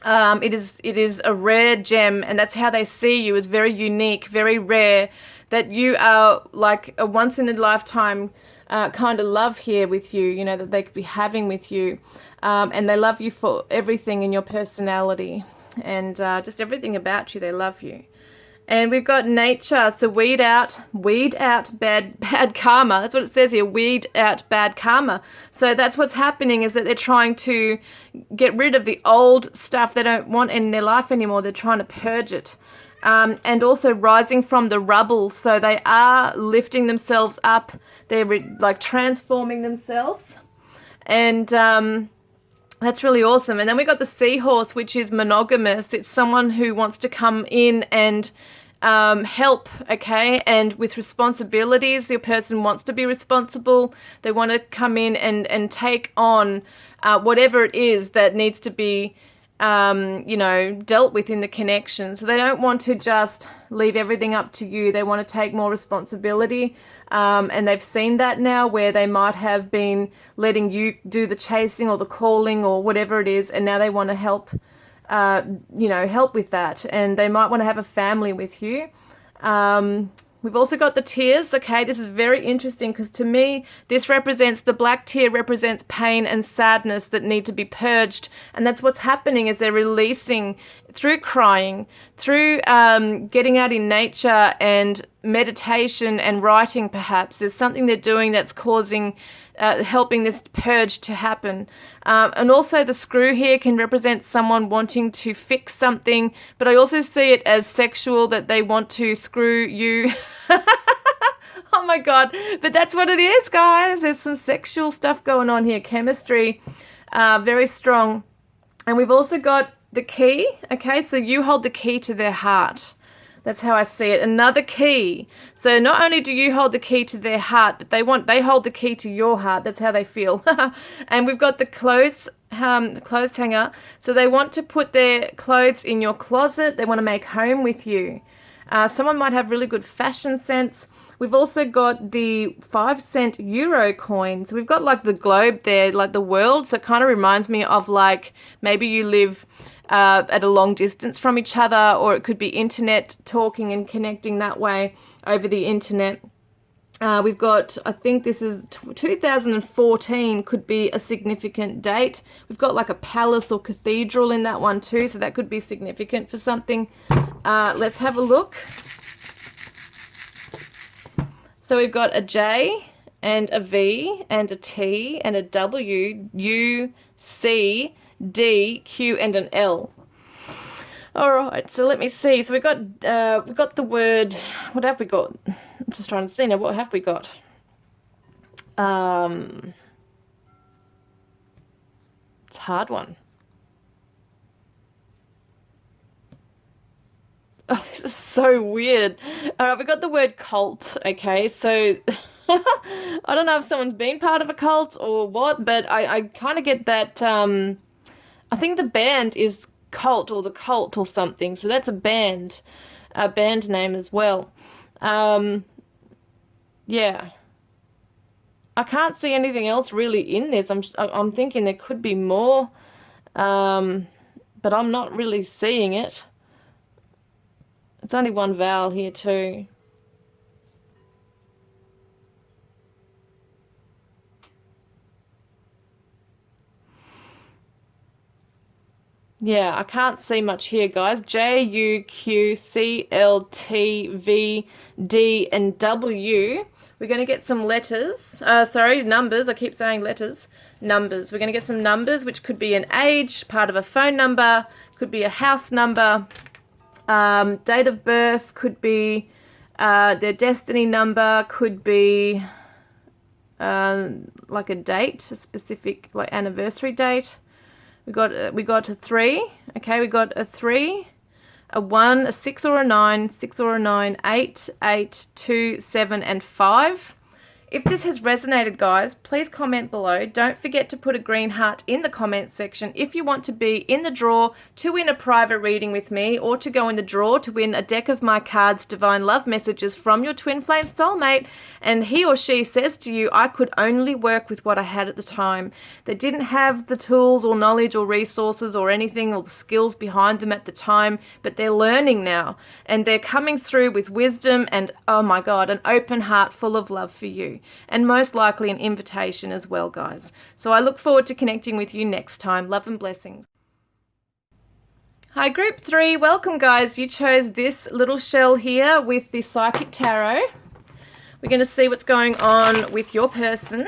It is a rare gem, and that's how they see you, as very unique, very rare, that you are like a once-in-a-lifetime kind of love here with you, you know, that they could be having with you. And they love you for everything in your personality and just everything about you. They love you. And we've got nature, so weed out bad karma. That's what it says here, weed out bad karma. So that's what's happening, is that they're trying to get rid of the old stuff they don't want in their life anymore. They're trying to purge it. And also rising from the rubble. So they are lifting themselves up. They're like transforming themselves. And that's really awesome. And then we got the seahorse, which is monogamous. It's someone who wants to come in and help, okay? And with responsibilities, your person wants to be responsible. They want to come in and take on whatever it is that needs to be, you know, dealt with in the connection. So they don't want to just leave everything up to you. They want to take more responsibility. And they've seen that now, where they might have been letting you do the chasing or the calling or whatever it is, and now they want to help, you know, help with that, and they might want to have a family with you. We've also got the tears, okay? This is very interesting, because to me, this represents, the black tear represents pain and sadness that need to be purged, and that's what's happening, is they're releasing through crying, through getting out in nature and meditation and writing perhaps. There's something they're doing that's causing, helping this purge to happen. And also the screw here can represent someone wanting to fix something, but I also see it as sexual, that they want to screw you. Oh my God. But that's what it is, guys. There's some sexual stuff going on here. Chemistry, very strong. And we've also got the key, okay? So you hold the key to their heart. That's how I see it. Another key. So not only do you hold the key to their heart, but they hold the key to your heart. That's how they feel. And we've got the clothes hanger. So they want to put their clothes in your closet. They want to make home with you. Someone might have really good fashion sense. We've also got the 5-cent euro coins. We've got like the globe there, like the world. So it kind of reminds me of like maybe you live at a long distance from each other, or it could be internet talking and connecting that way over the internet. We've got, I think this is 2014 could be a significant date. We've got like a palace or cathedral in that one too, so that could be significant for something. Let's have a look. So we've got a J and a V and a T and a W, U, C, D, Q, and an L. All right, so let me see. So we've got the word. What have we got? I'm just trying to see now. What have we got? It's a hard one. Oh, this is so weird. All right, we got the word cult. Okay, so I don't know if someone's been part of a cult or what, but I kind of get that. I think the band is Cult or the Cult or something. So that's a band name as well. Um, yeah, I can't see anything else really in this. I'm thinking there could be more, um, but I'm not really seeing it. It's only one vowel here too. Yeah, I can't see much here, guys. J, U, Q, C, L, T, V, D, and W. We're going to get some letters. Sorry, numbers. I keep saying letters. Numbers. We're going to get some numbers, which could be an age, part of a phone number, could be a house number, date of birth, could be their destiny number, could be like a date, a specific like anniversary date. We got a 3. Okay, we got a 3, a 1, a 6 or a 9, 6 or a 9, 8, 8, 2, 7, and 5. If this has resonated, guys, please comment below. Don't forget to put a green heart in the comment section if you want to be in the draw to win a private reading with me, or to go in the draw to win a deck of my cards, Divine Love Messages from your twin flame soulmate, and he or she says to you, I could only work with what I had at the time. They didn't have the tools or knowledge or resources or anything or the skills behind them at the time, but they're learning now, and they're coming through with wisdom and, oh my God, an open heart full of love for you. And most likely an invitation as well, guys. So I look forward to connecting with you next time. Love and blessings. Hi, group 3. Welcome, guys. You chose this little shell here with the Psychic Tarot. We're going to see what's going on with your person.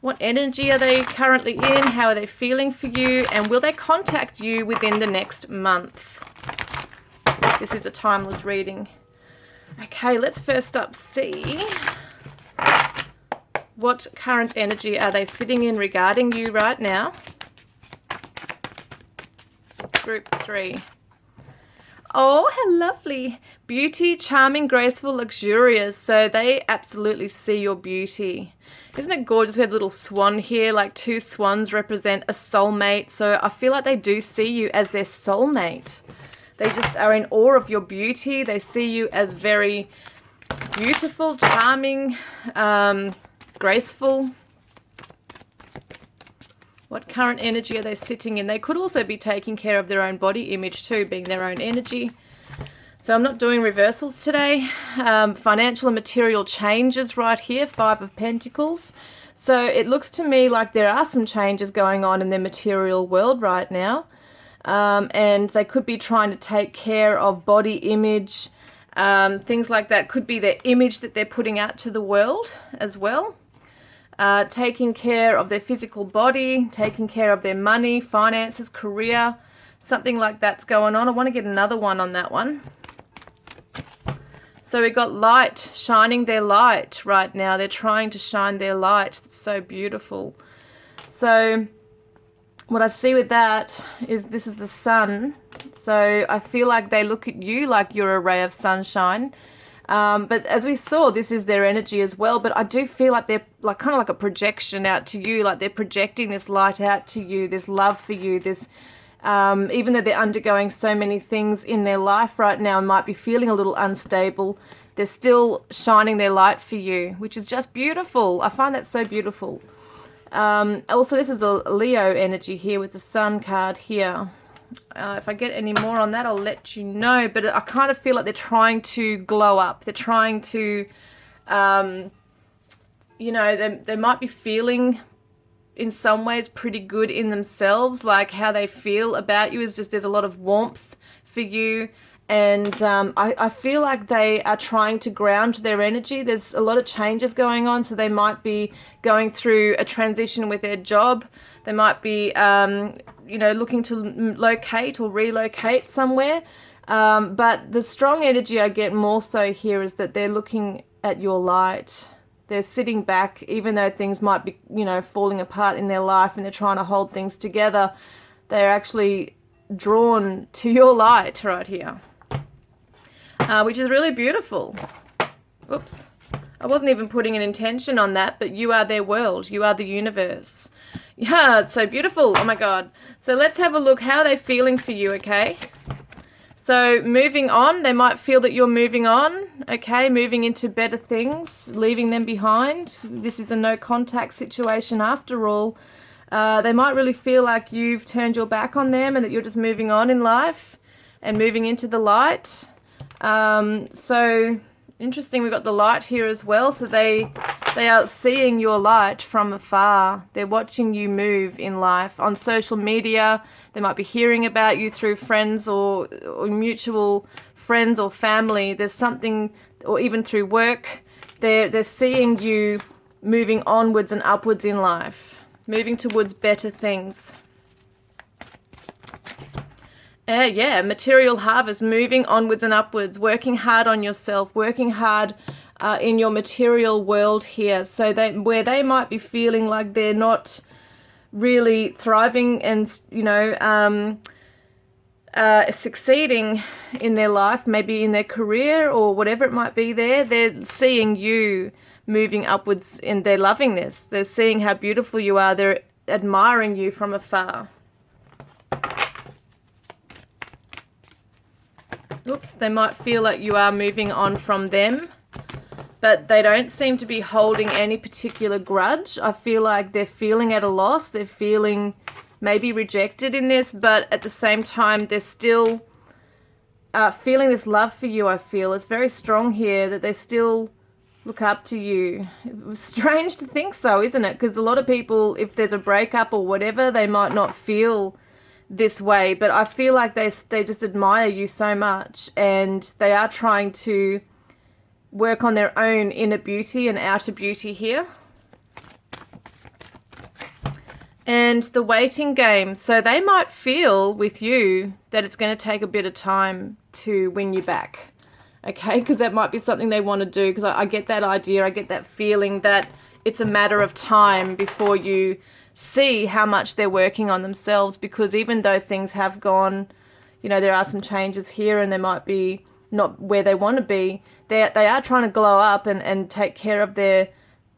What energy are they currently in? How are they feeling for you? And will they contact you within the next month? This is a timeless reading. Okay, let's first up see what current energy are they sitting in regarding you right now? Group 3. Oh, how lovely. Beauty, charming, graceful, luxurious. So they absolutely see your beauty. Isn't it gorgeous? We have a little swan here, like 2 swans represent a soulmate. So I feel like they do see you as their soulmate. They just are in awe of your beauty. They see you as very beautiful, charming, graceful. What current energy are they sitting in? They could also be taking care of their own body image too, being their own energy. So I'm not doing reversals today. Financial and material changes right here, 5 of Pentacles. So it looks to me like there are some changes going on in their material world right now. And they could be trying to take care of body image, things like that. Could be their image that they're putting out to the world as well. Taking care of their physical body, taking care of their money, finances, career, something like that's going on. I want to get another one on that one. So we got light, shining their light right now. They're trying to shine their light. It's so beautiful. So what I see with that is this is the sun. So I feel like they look at you like you're a ray of sunshine. But as we saw, this is their energy as well. But I do feel like they're like kind of like a projection out to you, like they're projecting this light out to you, this love for you, this even though they're undergoing so many things in their life right now and might be feeling a little unstable, they're still shining their light for you, which is just beautiful. I find that so beautiful. Also, this is a Leo energy here with the Sun card here. If I get any more on that, I'll let you know. But I kind of feel like they're trying to glow up. They're trying to, you know, they might be feeling in some ways pretty good in themselves. Like how they feel about you is just there's a lot of warmth for you. And I feel like they are trying to ground their energy. There's a lot of changes going on. So they might be going through a transition with their job. They might be, you know, looking to locate or relocate somewhere. But the strong energy I get more so here is that they're looking at your light. They're sitting back, even though things might be, you know, falling apart in their life and they're trying to hold things together. They're actually drawn to your light right here. which is really beautiful. Oops. I wasn't even putting an intention on that, but you are their world. You are the universe. Yeah, it's so beautiful. Oh my God. So let's have a look. How are they feeling for you, okay? So moving on, they might feel that you're moving on, okay? Moving into better things, leaving them behind. This is a no contact situation after all. They might really feel like you've turned your back on them and that you're just moving on in life and moving into the light. So interesting, we've got the light here as well. So they are seeing your light from afar. They're watching you move in life. On social media, they might be hearing about you through friends or mutual friends or family. There's something, or even through work. They're seeing you moving onwards and upwards in life, moving towards better things. Yeah, material harvest, moving onwards and upwards, working hard on yourself, working hard in your material world here. So where they might be feeling like they're not really thriving and, succeeding in their life, maybe in their career or whatever it might be they're seeing you moving upwards and they're loving this. They're seeing how beautiful you are. They're admiring you from afar. Oops, they might feel like you are moving on from them, but they don't seem to be holding any particular grudge. I feel like they're feeling at a loss. They're feeling maybe rejected in this, but at the same time, they're still feeling this love for you, I feel. It's very strong here that they still look up to you. It was strange to think so, isn't it? Because a lot of people, if there's a breakup or whatever, they might not feel this way, but I feel like they just admire you so much, and they are trying to work on their own inner beauty and outer beauty here. And the waiting game, so they might feel with you that it's going to take a bit of time to win you back, okay? Because that might be something they want to do, because I get that idea, I get that feeling that it's a matter of time before you see how much they're working on themselves, because even though things have gone, there are some changes here and they might be not where they want to be, they are trying to glow up and take care of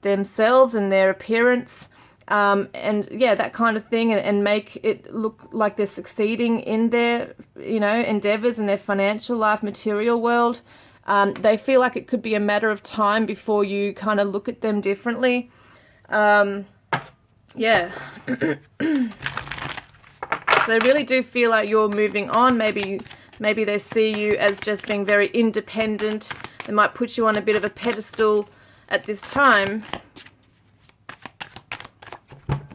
themselves and their appearance, and yeah, that kind of thing, and make it look like they're succeeding in their endeavors in their financial life, material world. They feel like it could be a matter of time before you kind of look at them differently. Yeah. So they really do feel like you're moving on. Maybe they see you as just being very independent. They might put you on a bit of a pedestal at this time.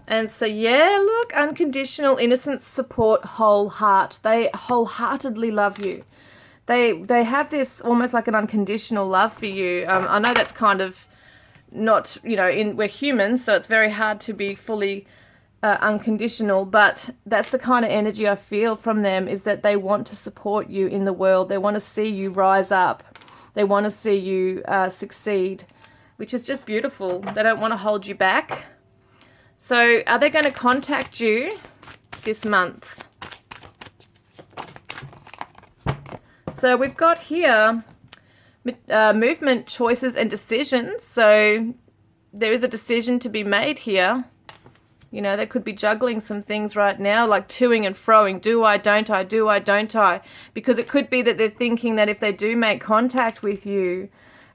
And so, yeah, look, unconditional innocence, support, whole heart. They wholeheartedly love you. They have this almost like an unconditional love for you. I know that's kind of not, we're humans, so it's very hard to be fully unconditional, but that's the kind of energy I feel from them, is that they want to support you in the world. They want to see you rise up. They want to see you succeed, which is just beautiful. They don't want to hold you back. So are they going to contact you this month? So we've got here movement, choices, and decisions. So there is a decision to be made here. They could be juggling some things right now, like toing and froing. Do I, don't I, do I, don't I? Because it could be that they're thinking that if they do make contact with you,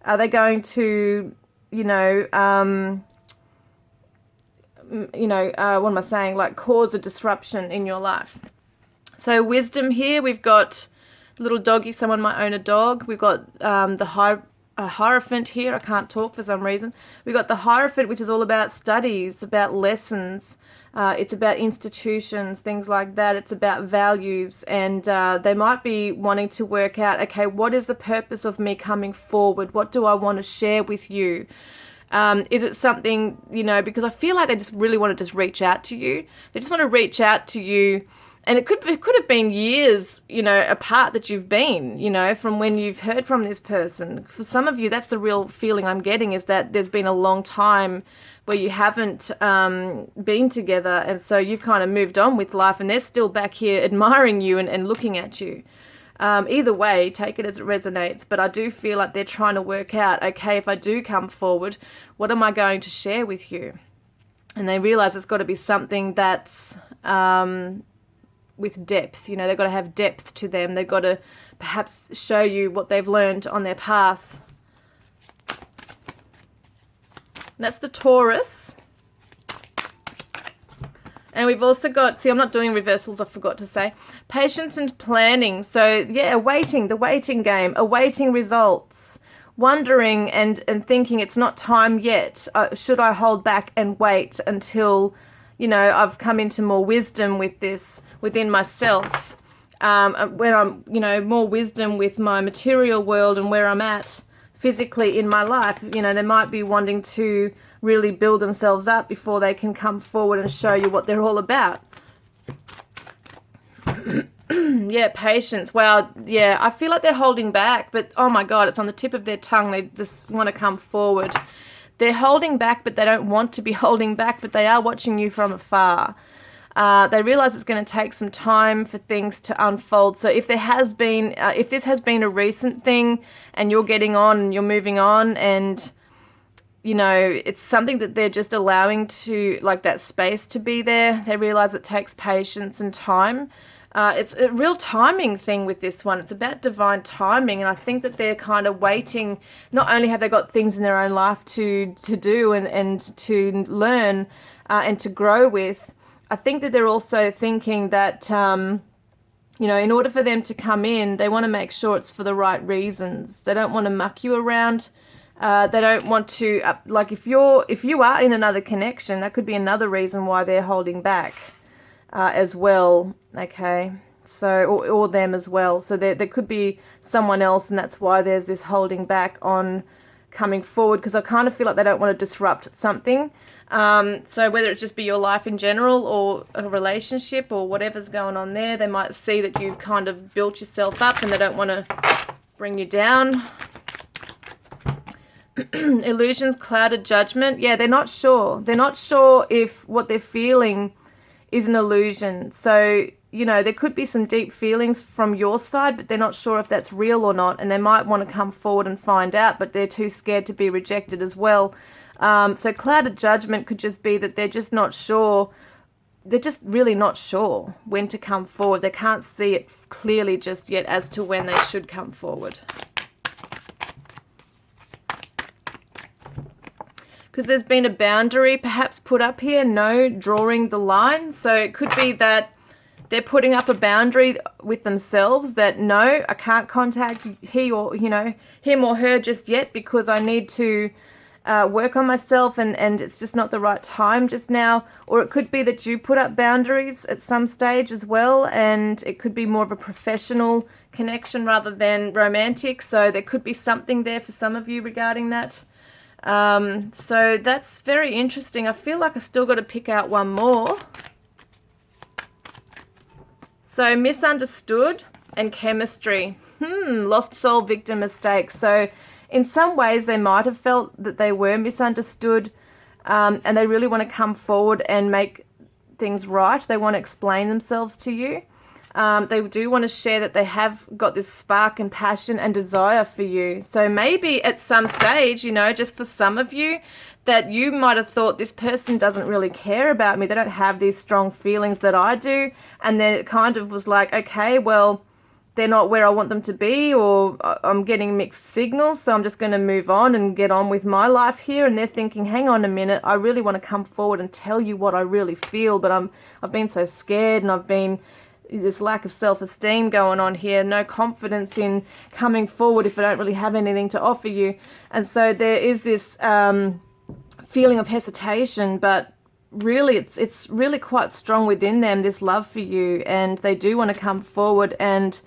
are they going to, what am I saying? Like cause a disruption in your life. So wisdom here, we've got little doggy, someone might own a dog. We've got the Hierophant here. I can't talk for some reason. We've got the Hierophant, which is all about studies, about lessons. It's about institutions, things like that. It's about values. And they might be wanting to work out, okay, what is the purpose of me coming forward? What do I want to share with you? Is it something, because I feel like they just really want to just reach out to you. They just want to reach out to you. And it could have been years, apart that you've been, from when you've heard from this person. For some of you, that's the real feeling I'm getting, is that there's been a long time where you haven't been together. And so you've kind of moved on with life, and they're still back here admiring you and looking at you. Either way, take it as it resonates. But I do feel like they're trying to work out, okay, if I do come forward, what am I going to share with you? And they realize it's got to be something that's with depth. You know, they've got to have depth to them. They've got to perhaps show you what they've learned on their path. That's the Taurus. And we've also got, see, I'm not doing reversals, I forgot to say. Patience and planning. So, yeah, awaiting, the waiting game, awaiting results. Wondering and thinking it's not time yet. Should I hold back and wait until, you know, I've come into more wisdom with this within myself? When I'm, you know, more wisdom with my material world and where I'm at physically in my life. You know, they might be wanting to really build themselves up before they can come forward and show you what they're all about. Yeah, patience. Wow, yeah, I feel like they're holding back, but oh my God, it's on the tip of their tongue. They just want to come forward. They're holding back, but they don't want to be holding back, but they are watching you from afar. They realize it's going to take some time for things to unfold. So if there has been, if this has been a recent thing and you're getting on and you're moving on and, you know, it's something that they're just allowing to, like that space to be there, they realize it takes patience and time. It's a real timing thing with this one. It's about divine timing, and I think that they're kind of waiting. Not only have they got things in their own life to do and to learn and to grow with, I think that they're also thinking that, you know, in order for them to come in, they want to make sure it's for the right reasons. They don't want to muck you around. They don't want to, like if you are in another connection, that could be another reason why they're holding back as well. Okay, so or them as well. So there could be someone else, and that's why there's this holding back on coming forward, because I kind of feel like they don't want to disrupt something. So whether it just be your life in general or a relationship or whatever's going on there, they might see that you've kind of built yourself up and they don't want to bring you down. Illusions, clouded judgment. Yeah, they're not sure. They're not sure if what they're feeling is an illusion. So, you know, there could be some deep feelings from your side, but they're not sure if that's real or not. And they might want to come forward and find out, but they're too scared to be rejected as well. So clouded judgment could just be that they're just not sure. They're just really not sure when to come forward. They can't see it clearly just yet as to when they should come forward. Because there's been a boundary perhaps put up here, no drawing the line. So it could be that they're putting up a boundary with themselves that no, I can't contact him or her just yet because I need to work on myself and it's just not the right time just now. Or it could be that you put up boundaries at some stage as well, and it could be more of a professional connection rather than romantic. So there could be something there for some of you regarding that. So that's very interesting. I feel like I still got to pick out one more. So misunderstood and chemistry. Lost soul, victim, mistake. So in some ways they might have felt that they were misunderstood, and they really want to come forward and make things right. They want to explain themselves to you. They do want to share that they have got this spark and passion and desire for you. So maybe at some stage, you know, just for some of you, that you might have thought this person doesn't really care about me. They don't have these strong feelings that I do. And then it kind of was like, okay, well, they're not where I want them to be, or I'm getting mixed signals, so I'm just going to move on and get on with my life here. And they're thinking, hang on a minute, I really want to come forward and tell you what I really feel, but I've been so scared, and I've been this lack of self-esteem going on here, no confidence in coming forward if I don't really have anything to offer you. And so there is this feeling of hesitation, but really it's really quite strong within them, this love for you, and they do want to come forward and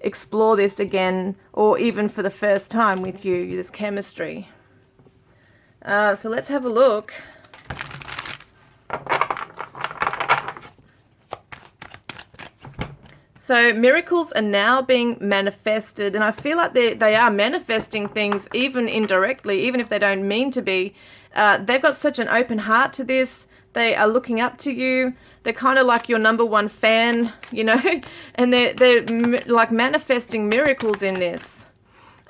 explore this again, or even for the first time with you, this chemistry. So let's have a look. So miracles are now being manifested, and I feel like they are manifesting things even indirectly, even if they don't mean to be. They've got such an open heart to this. They are looking up to you. They're kind of like your number one fan, you know, and they're like manifesting miracles in this.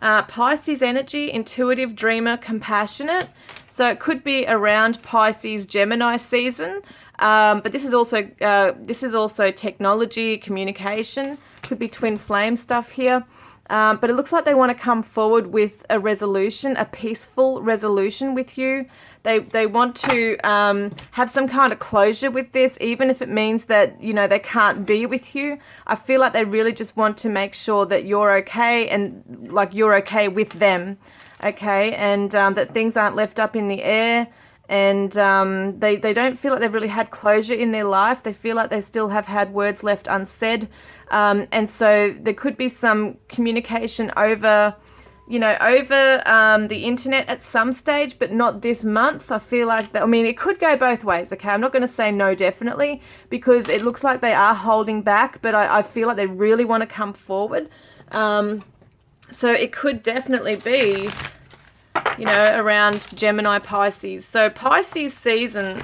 Pisces energy, intuitive, dreamer, compassionate. So it could be around Pisces, Gemini season. But this is also technology, communication. Could be twin flame stuff here. But it looks like they want to come forward with a resolution, a peaceful resolution with you. They want to have some kind of closure with this, even if it means that, you know, they can't be with you. I feel like they really just want to make sure that you're okay and like you're okay with them, okay? And that things aren't left up in the air. And they don't feel like they've really had closure in their life. They feel like they still have had words left unsaid. And so there could be some communication over the internet at some stage, but not this month. I feel like that, I mean, it could go both ways, okay? I'm not going to say no definitely, because it looks like they are holding back, but I feel like they really want to come forward. So it could definitely be, you know, around Gemini, Pisces. So Pisces season,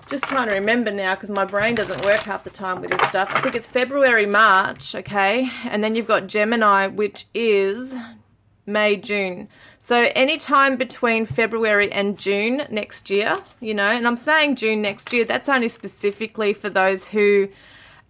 just trying to remember now because my brain doesn't work half the time with this stuff. I think it's February, March, okay? And then you've got Gemini, which is May, June. So anytime between February and June next year, you know, and I'm saying June next year, that's only specifically for those who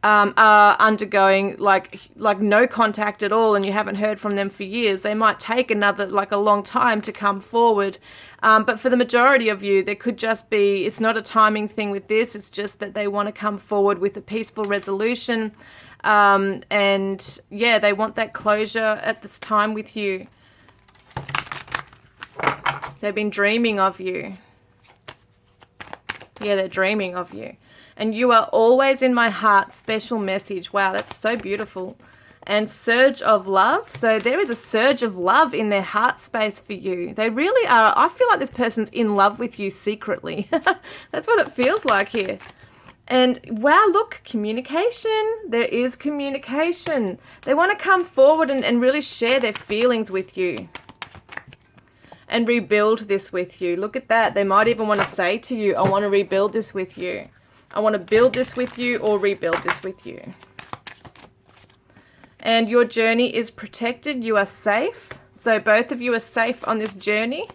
are undergoing like no contact at all and you haven't heard from them for years. They might take another, like a long time to come forward. But for the majority of you, there could just be, it's not a timing thing with this. It's just that they want to come forward with a peaceful resolution. And yeah, they want that closure at this time with you. They've been dreaming of you. Yeah, they're dreaming of you. And you are always in my heart, special message. Wow, that's so beautiful. And surge of love. So there is a surge of love in their heart space for you. They really are. I feel like this person's in love with you secretly. That's what it feels like here. And wow, look, communication. There is communication. They want to come forward and really share their feelings with you. And rebuild this with you. Look at that. They might even want to say to you, I want to rebuild this with you. I want to build this with you or rebuild this with you. And your journey is protected. You are safe. So both of you are safe on this journey.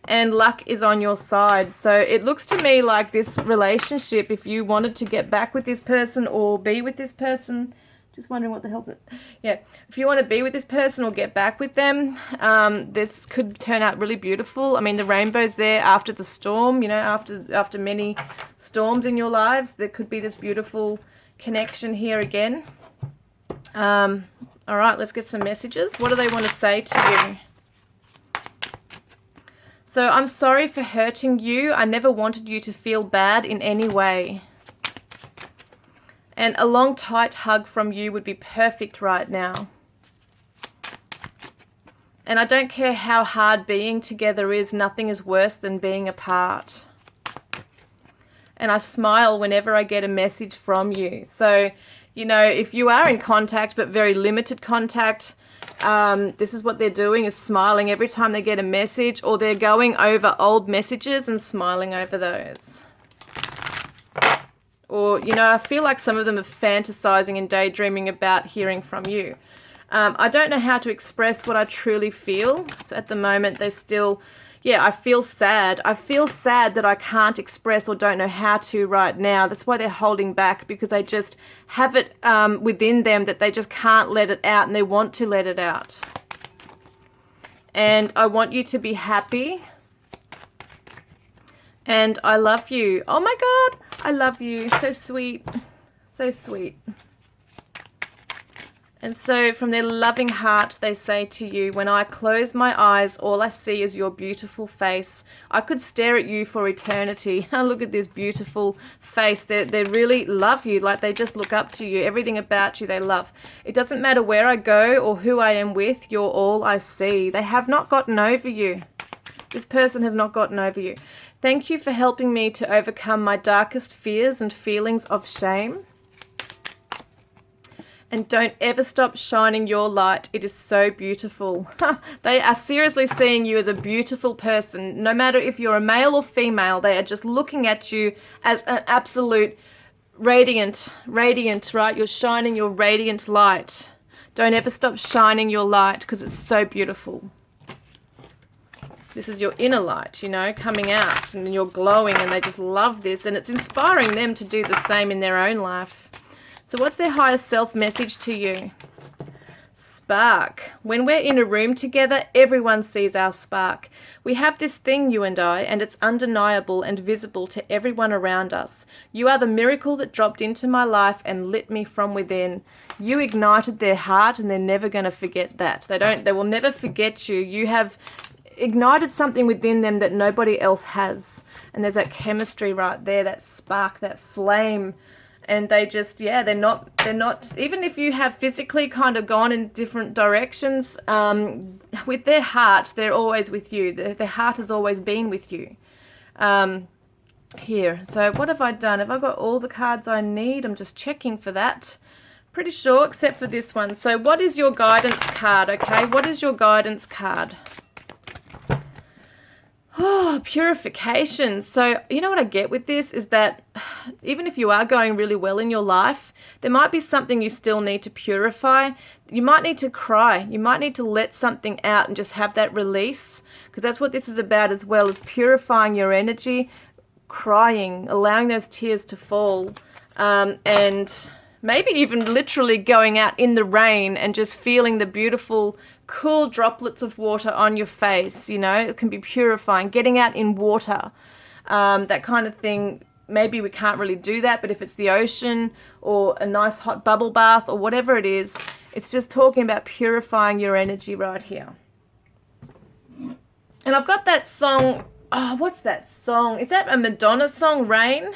And luck is on your side. So it looks to me like this relationship, if you wanted to get back with this person or be with this person, just wondering what the hell's it? Yeah, if you want to be with this person or get back with them, this could turn out really beautiful. I mean, the rainbow's there after the storm, you know, after many storms in your lives. There could be this beautiful connection here again. All right, let's get some messages. What do they want to say to you? So, I'm sorry for hurting you. I never wanted you to feel bad in any way. And a long, tight hug from you would be perfect right now. And I don't care how hard being together is, nothing is worse than being apart. And I smile whenever I get a message from you. So, you know, if you are in contact but very limited contact, this is what they're doing, is smiling every time they get a message, or they're going over old messages and smiling over those. Or, you know, I feel like some of them are fantasizing and daydreaming about hearing from you. I don't know how to express what I truly feel. So at the moment, they're still, yeah, I feel sad. I feel sad that I can't express or don't know how to right now. That's why they're holding back, because they just have it within them that they just can't let it out, and they want to let it out. And I want you to be happy. And I love you. Oh my God, I love you. So sweet. So sweet. And so from their loving heart, they say to you, when I close my eyes, all I see is your beautiful face. I could stare at you for eternity. Look at this beautiful face. They really love you. Like, they just look up to you. Everything about you they love. It doesn't matter where I go or who I am with. You're all I see. They have not gotten over you. This person has not gotten over you. Thank you for helping me to overcome my darkest fears and feelings of shame. And don't ever stop shining your light. It is so beautiful. They are seriously seeing you as a beautiful person. No matter if you're a male or female, they are just looking at you as an absolute radiant, right? You're shining your radiant light. Don't ever stop shining your light because it's so beautiful. This is your inner light, you know, coming out, and you're glowing, and they just love this, and it's inspiring them to do the same in their own life. So what's their higher self message to you? Spark. When we're in a room together, everyone sees our spark. We have this thing, you and I, and it's undeniable and visible to everyone around us. You are the miracle that dropped into my life and lit me from within. You ignited their heart, and they're never going to forget that. They will never forget you. You have ignited something within them that nobody else has. And there's that chemistry right there, that spark, that flame. And they just, yeah, they're not, even if you have physically kind of gone in different directions, with their heart, they're always with you. Their heart has always been with you. Here, so what have I done? Have I got all the cards I need? I'm just checking for that. Pretty sure, except for this one. So what is your guidance card, okay? What is your guidance card? Oh, purification. So, you know what I get with this is that even if you are going really well in your life, there might be something you still need to purify. You might need to cry. You might need to let something out and just have that release, because that's what this is about as well, is purifying your energy, crying, allowing those tears to fall, and maybe even literally going out in the rain and just feeling the beautiful cool droplets of water on your face. You know, it can be purifying, getting out in water, that kind of thing. Maybe we can't really do that, but if it's the ocean or a nice hot bubble bath or whatever it is, it's just talking about purifying your energy right here. And I've got that song, oh, what's that song? Is that a Madonna song, Rain?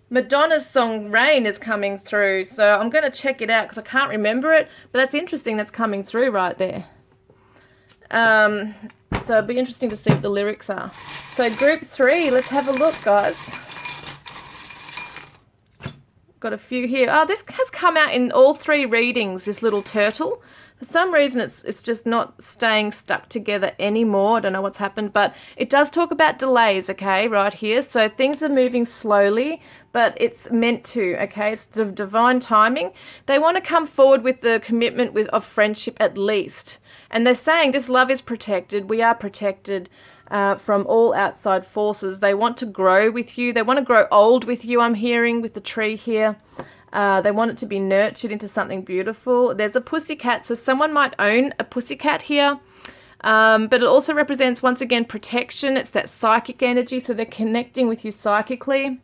Madonna's song Rain is coming through, so I'm going to check it out because I can't remember it, but that's interesting, that's coming through right there. So it'll be interesting to see what the lyrics are. So group 3, let's have a look, guys. Got a few here. Oh, this has come out in all 3 readings, this little turtle. For some reason, it's just not staying stuck together anymore. I don't know what's happened, but it does talk about delays, okay, right here. So things are moving slowly, but it's meant to, okay? It's divine timing. They want to come forward with the commitment of friendship at least. And they're saying this love is protected. We are protected from all outside forces. They want to grow with you. They want to grow old with you, I'm hearing, with the tree here. They want it to be nurtured into something beautiful. There's a pussycat, so someone might own a pussycat here. But it also represents, once again, protection. It's that psychic energy, so they're connecting with you psychically.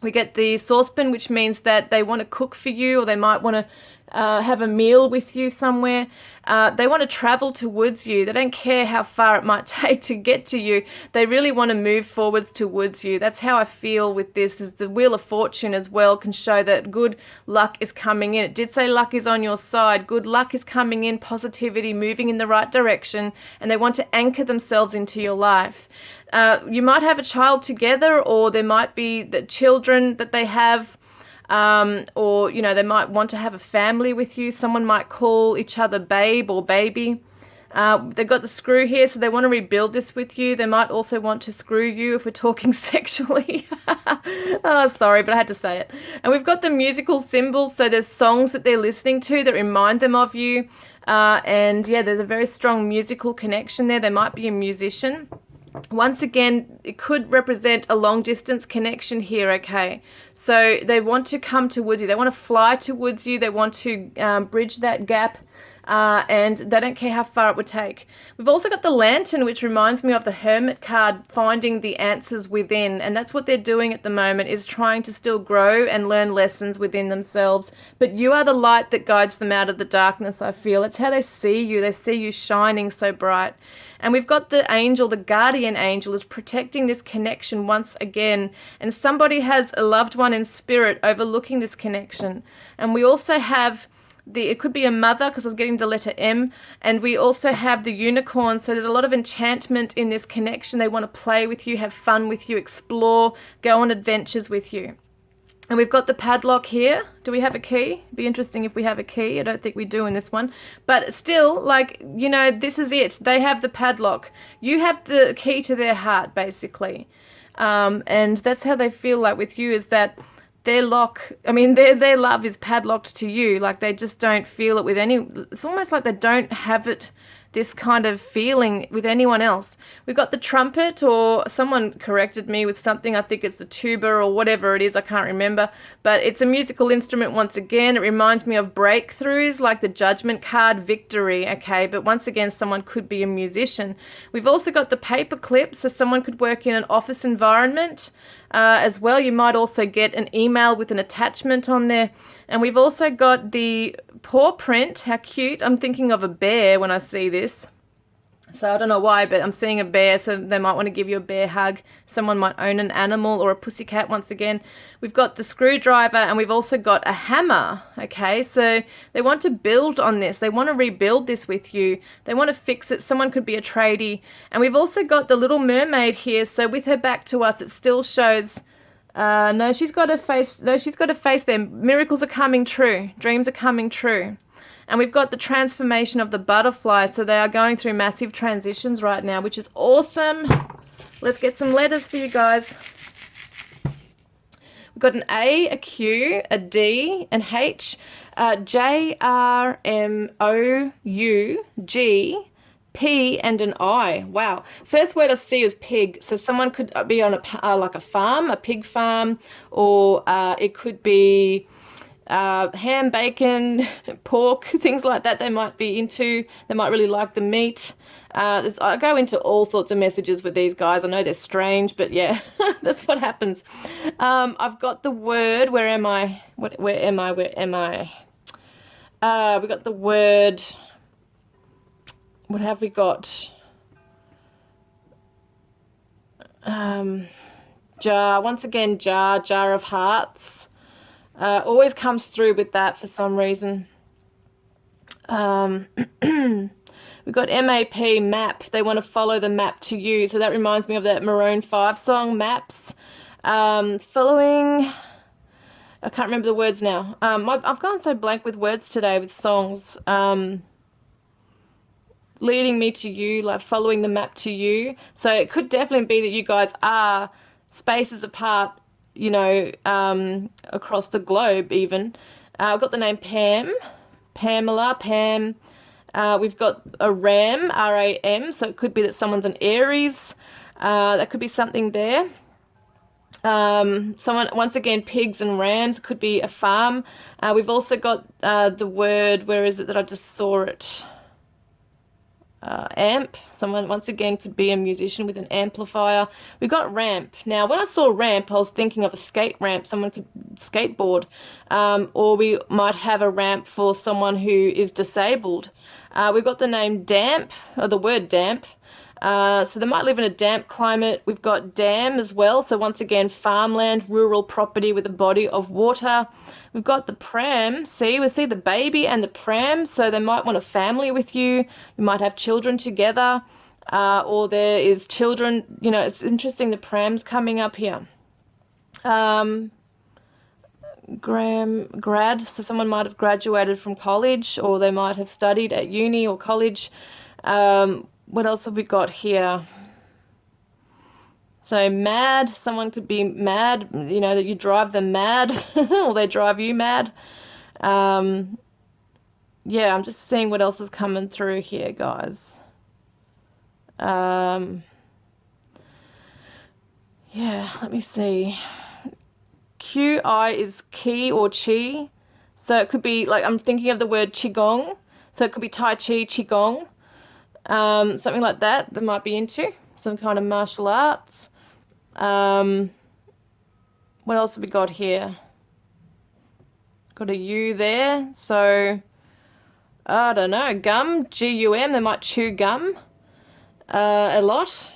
We get the saucepan, which means that they want to cook for you, or they might want to have a meal with you somewhere. They want to travel towards you. They don't care how far it might take to get to you. They really want to move forwards towards you. That's how I feel with this. Is the Wheel of Fortune as well can show that good luck is coming in. It did say luck is on your side. Good luck is coming in, positivity, moving in the right direction, and they want to anchor themselves into your life. You might have a child together, or there might be the children that they have, or, you know, they might want to have a family with you. Someone might call each other babe or baby. They've got the screw here, so they want to rebuild this with you. They might also want to screw you if we're talking sexually. Oh, sorry, but I had to say it. And we've got the musical symbols, so there's songs that they're listening to that remind them of you. And yeah, there's a very strong musical connection there. They might be a musician. Once again, it could represent a long distance connection here, okay? So they want to come towards you. They want to fly towards you. They want to bridge that gap, and they don't care how far it would take. We've also got the lantern, which reminds me of the Hermit card, finding the answers within. And that's what they're doing at the moment, is trying to still grow and learn lessons within themselves. But you are the light that guides them out of the darkness, I feel. It's how they see you. They see you shining so bright. And we've got the angel, the guardian angel, is protecting this connection once again. And somebody has a loved one in spirit overlooking this connection. And we also have it could be a mother, because I was getting the letter M. And we also have the unicorn. So there's a lot of enchantment in this connection. They want to play with you, have fun with you, explore, go on adventures with you. And we've got the padlock here. Do we have a key? It'd be interesting if we have a key. I don't think we do in this one. But still, like, you know, this is it. They have the padlock. You have the key to their heart, basically. And that's how they feel like with you, is that their love is padlocked to you. Like, they just don't feel it with it's almost like they don't have this kind of feeling with anyone else. We've got the trumpet, or someone corrected me with something. I think it's the tuba or whatever it is. I can't remember. But it's a musical instrument once again. It reminds me of breakthroughs, like the judgment card, victory, okay? But once again, someone could be a musician. We've also got the paper clip, so someone could work in an office environment as well. You might also get an email with an attachment on there. And we've also got the paw print. How cute. I'm thinking of a bear when I see this. So I don't know why, but I'm seeing a bear, so they might want to give you a bear hug. Someone might own an animal or a pussycat once again. We've got the screwdriver, and we've also got a hammer, okay? So they want to build on this. They want to rebuild this with you. They want to fix it. Someone could be a tradie. And we've also got the little mermaid here. So with her back to us, it still shows... no, she's got a face. No, she's got a face there. Miracles are coming true. Dreams are coming true. And we've got the transformation of the butterfly. So they are going through massive transitions right now, which is awesome. Let's get some letters for you guys. We've got an A, a Q, a D, an H, J, R, M, O, U, G, P, and an I. Wow. First word I see is pig. So someone could be on like a farm, a pig farm, or it could be ham, bacon, pork, things like that they might be into. They might really like the meat. I go into all sorts of messages with these guys. I know they're strange, but yeah, that's what happens. I've got the word. Where am I? Where am I? We got the word. What have we got? Jar. Once again, jar of hearts. Always comes through with that for some reason. We've got MAP, map. They want to follow the map to you. So that reminds me of that Maroon 5 song, Maps. Following... I can't remember the words now. I've gone so blank with words today with songs. Leading me to you, like following the map to you. So it could definitely be that you guys are spaces apart, you know, across the globe even. I've got the name Pam, Pamela, Pam. We've got a Ram, R-A-M, so it could be that someone's an Aries. That could be something there. Someone, once again, pigs and rams, could be a farm. We've also got the word, where is it that I just saw it? Amp. Someone, once again, could be a musician with an amplifier. We've got ramp. Now, when I saw ramp, I was thinking of a skate ramp. Someone could skateboard. Or we might have a ramp for someone who is disabled. We've got the name damp, or the word damp. So they might live in a damp climate. We've got dam as well. So once again, farmland, rural property with a body of water. We've got the pram. See, we see the baby and the pram. So they might want a family with you. You might have children together. Or there is children, you know, it's interesting. The pram's coming up here. Grad. So someone might have graduated from college, or they might have studied at uni or college. What else have we got here? So mad, someone could be mad, you know, that you drive them mad or they drive you mad. Yeah, I'm just seeing what else is coming through here, guys. Yeah, let me see. QI is key or chi. So it could be, like, I'm thinking of the word qigong. So it could be Tai Chi, qigong. Something like that they might be into, some kind of martial arts. What else have we got here? Got a U there, so I don't know, gum, G-U-M, they might chew gum a lot.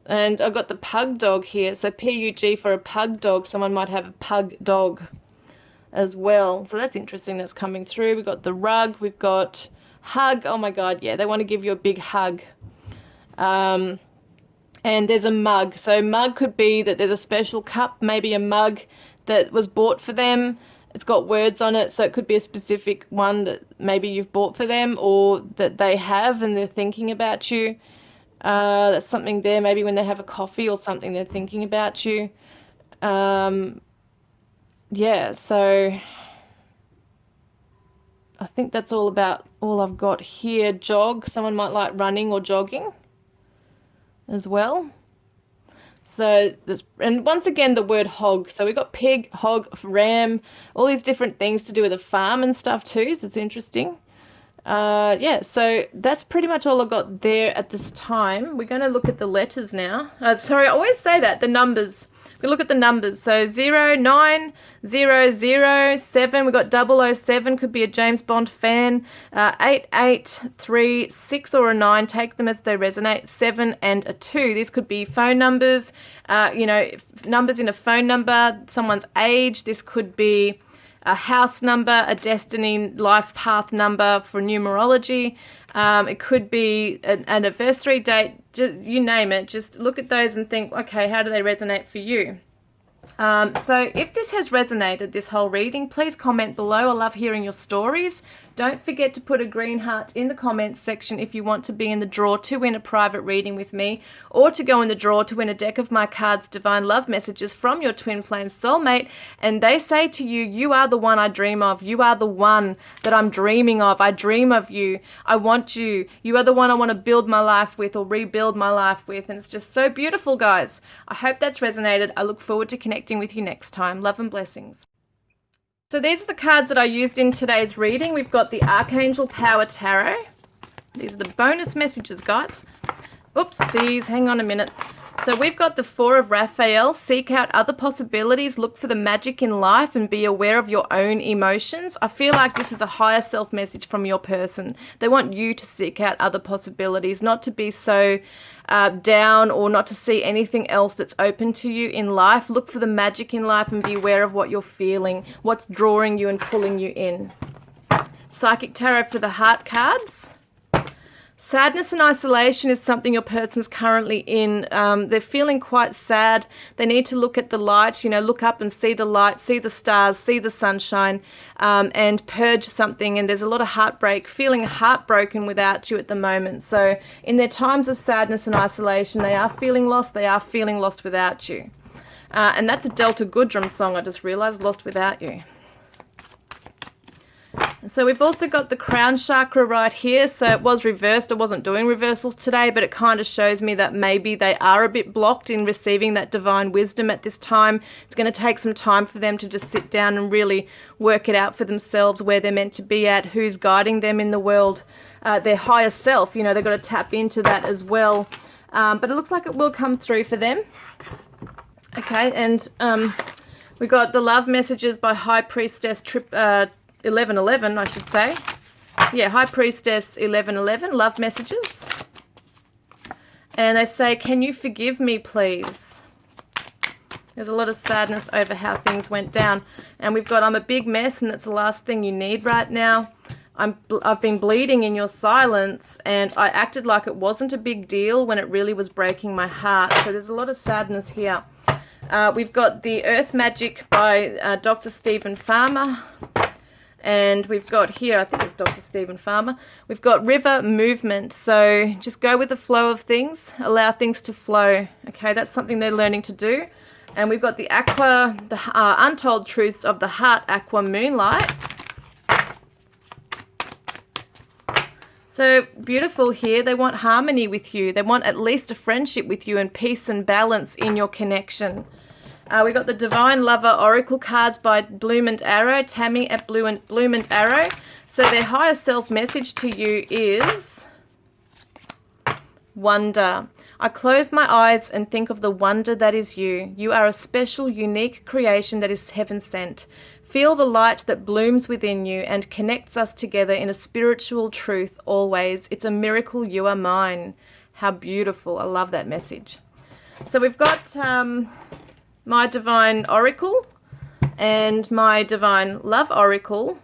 And I've got the pug dog here, so P-U-G for a pug dog. Someone might have a pug dog as well, so that's interesting. That's coming through. We've got the rug, we've got hug. Oh my God, yeah, they want to give you a big hug. And there's a mug. So mug could be that there's a special cup, maybe a mug that was bought for them. It's got words on it, so it could be a specific one that maybe you've bought for them or that they have and they're thinking about you. That's something there. Maybe when they have a coffee or something, they're thinking about you. Yeah, so I think that's all I've got here. Jog. Someone might like running or jogging as well. So and once again, the word hog. So we got pig, hog, ram, all these different things to do with a farm and stuff too. So it's interesting. Yeah, so that's pretty much all I've got there at this time. We're going to look at the letters now. Sorry, I always say that, the numbers. We look at the numbers. So 0, 9, 0, 0, 7. We've got 007, could be a James Bond fan. 8, 8, 3, 6 or a 9. Take them as they resonate. 7 and a 2. These could be phone numbers, numbers in a phone number, someone's age. This could be a house number, a destiny life path number for numerology. It could be an anniversary date, just, you name it. Just look at those and think, okay, how do they resonate for you? So if this has resonated, this whole reading, please comment below. I love hearing your stories. Don't forget to put a green heart in the comments section if you want to be in the draw to win a private reading with me, or to go in the draw to win a deck of my cards, Divine Love Messages from your twin flame soulmate. And they say to you, you are the one I dream of. You are the one that I'm dreaming of. I dream of you. I want you. You are the one I want to build my life with or rebuild my life with. And it's just so beautiful, guys. I hope that's resonated. I look forward to connecting with you next time. Love and blessings. So these are the cards that I used in today's reading. We've got the Archangel Power Tarot. These are the bonus messages, guys. Oopsies, hang on a minute. So we've got the Four of Raphael. Seek out other possibilities. Look for the magic in life and be aware of your own emotions. I feel like this is a higher self message from your person. They want you to seek out other possibilities, not to be so down or not to see anything else that's open to you in life. Look for the magic in life and be aware of what you're feeling, what's drawing you and pulling you in. Psychic Tarot for the Heart cards. Sadness and isolation is something your person's currently in. They're feeling quite sad. They need to look at the light, look up and see the light, see the stars, see the sunshine, and purge something. And there's a lot of heartbreak, feeling heartbroken without you at the moment. So in their times of sadness and isolation, they are feeling lost. They are feeling lost without you. And that's a Delta Goodrum song, I just realized, Lost Without You. So we've also got the crown chakra right here. So it was reversed. I wasn't doing reversals today, but it kind of shows me that maybe they are a bit blocked in receiving that divine wisdom at this time. It's going to take some time for them to just sit down and really work it out for themselves, where they're meant to be at, who's guiding them in the world, their higher self. They've got to tap into that as well. But it looks like it will come through for them. Okay, and we got the love messages by High Priestess 1111, I should say. Yeah, High Priestess 1111, love messages. And they say, can you forgive me, please? There's a lot of sadness over how things went down. And we've got, I'm a big mess, and that's the last thing you need right now. I've been bleeding in your silence, and I acted like it wasn't a big deal when it really was breaking my heart. So there's a lot of sadness here. We've got the Earth Magic by Dr. Stephen Farmer. And we've got here, I think it's Dr. Stephen Farmer, we've got river movement. So just go with the flow of things, allow things to flow. Okay, that's something they're learning to do. And we've got the aqua, the untold truths of the heart, aqua moonlight. So beautiful here. They want harmony with you. They want at least a friendship with you and peace and balance in your connection. We got the Divine Lover Oracle cards by Bloom and Arrow, Tammy at Bloom and Arrow. So their higher self message to you is wonder. I close my eyes and think of the wonder that is you. You are a special, unique creation that is heaven sent. Feel the light that blooms within you and connects us together in a spiritual truth always. It's a miracle you are mine. How beautiful. I love that message. So we've got my Divine Oracle and my Divine Love Oracle,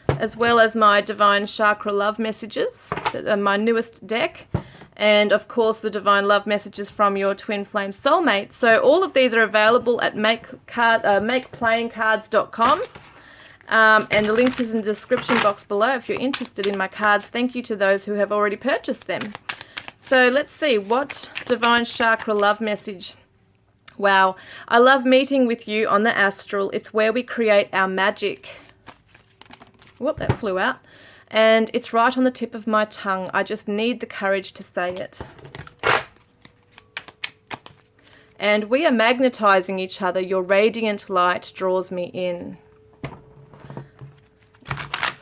as well as my Divine Chakra Love Messages, my newest deck. and of course the divine love messages from your twin flame soulmate. So all of these are available at makeplayingcards.com. And the link is in the description box below if you're interested in my cards. Thank you to those who have already purchased them. So let's see, what divine chakra love message? Wow, I love meeting with you on the astral. It's where we create our magic. Whoop, that flew out. And it's right on the tip of my tongue. I just need the courage to say it. And we are magnetizing each other. Your radiant light draws me in.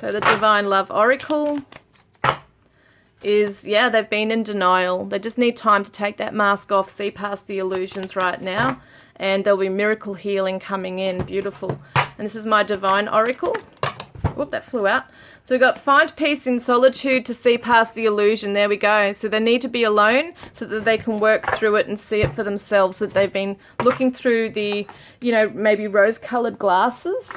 So the divine love oracle is, yeah, they've been in denial. They just need time to take that mask off, see past the illusions right now, and there'll be miracle healing coming in. Beautiful. And this is my divine oracle. Whoop, that flew out. So we've got find peace in solitude to see past the illusion. There we go. So they need to be alone so that they can work through it and see it for themselves, that they've been looking through the, you know, maybe rose-colored glasses,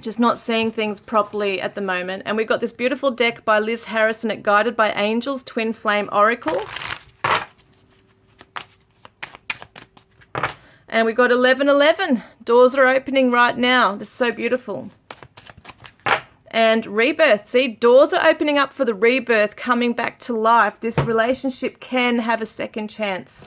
just not seeing things properly at the moment. And we've got this beautiful deck by Liz Harrison at Guided by Angels, Twin Flame Oracle. And we've got 1111. Doors are opening right now. This is so beautiful. And rebirth. See, doors are opening up for the rebirth, coming back to life. This relationship can have a second chance.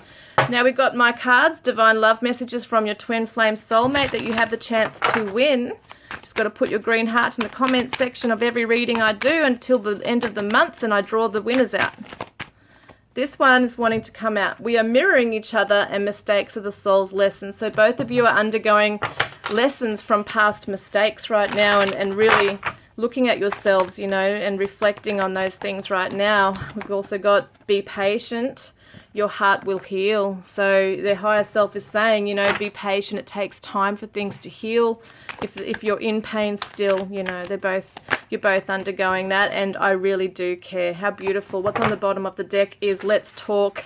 Now we've got my cards, divine love messages from your twin flame soulmate that you have the chance to win. Just got to put your green heart in the comment section of every reading I do until the end of the month, and I draw the winners out. This one is wanting to come out. We are mirroring each other, and mistakes are the soul's lessons. So both of you are undergoing lessons from past mistakes right now, and really looking at yourselves, you know, and reflecting on those things right now. We've also got be patient. Your heart will heal. So their higher self is saying, you know, be patient. It takes time for things to heal. If you're in pain still, you know, you're both undergoing that, and I really do care. How beautiful. What's on the bottom of the deck is let's talk.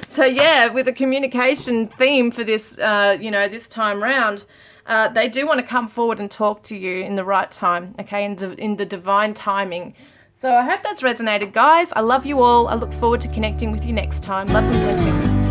So yeah, with a communication theme for this, you know, this time round, they do want to come forward and talk to you in the right time, okay, in the divine timing. So I hope that's resonated, guys. I love you all. I look forward to connecting with you next time. Love and blessings.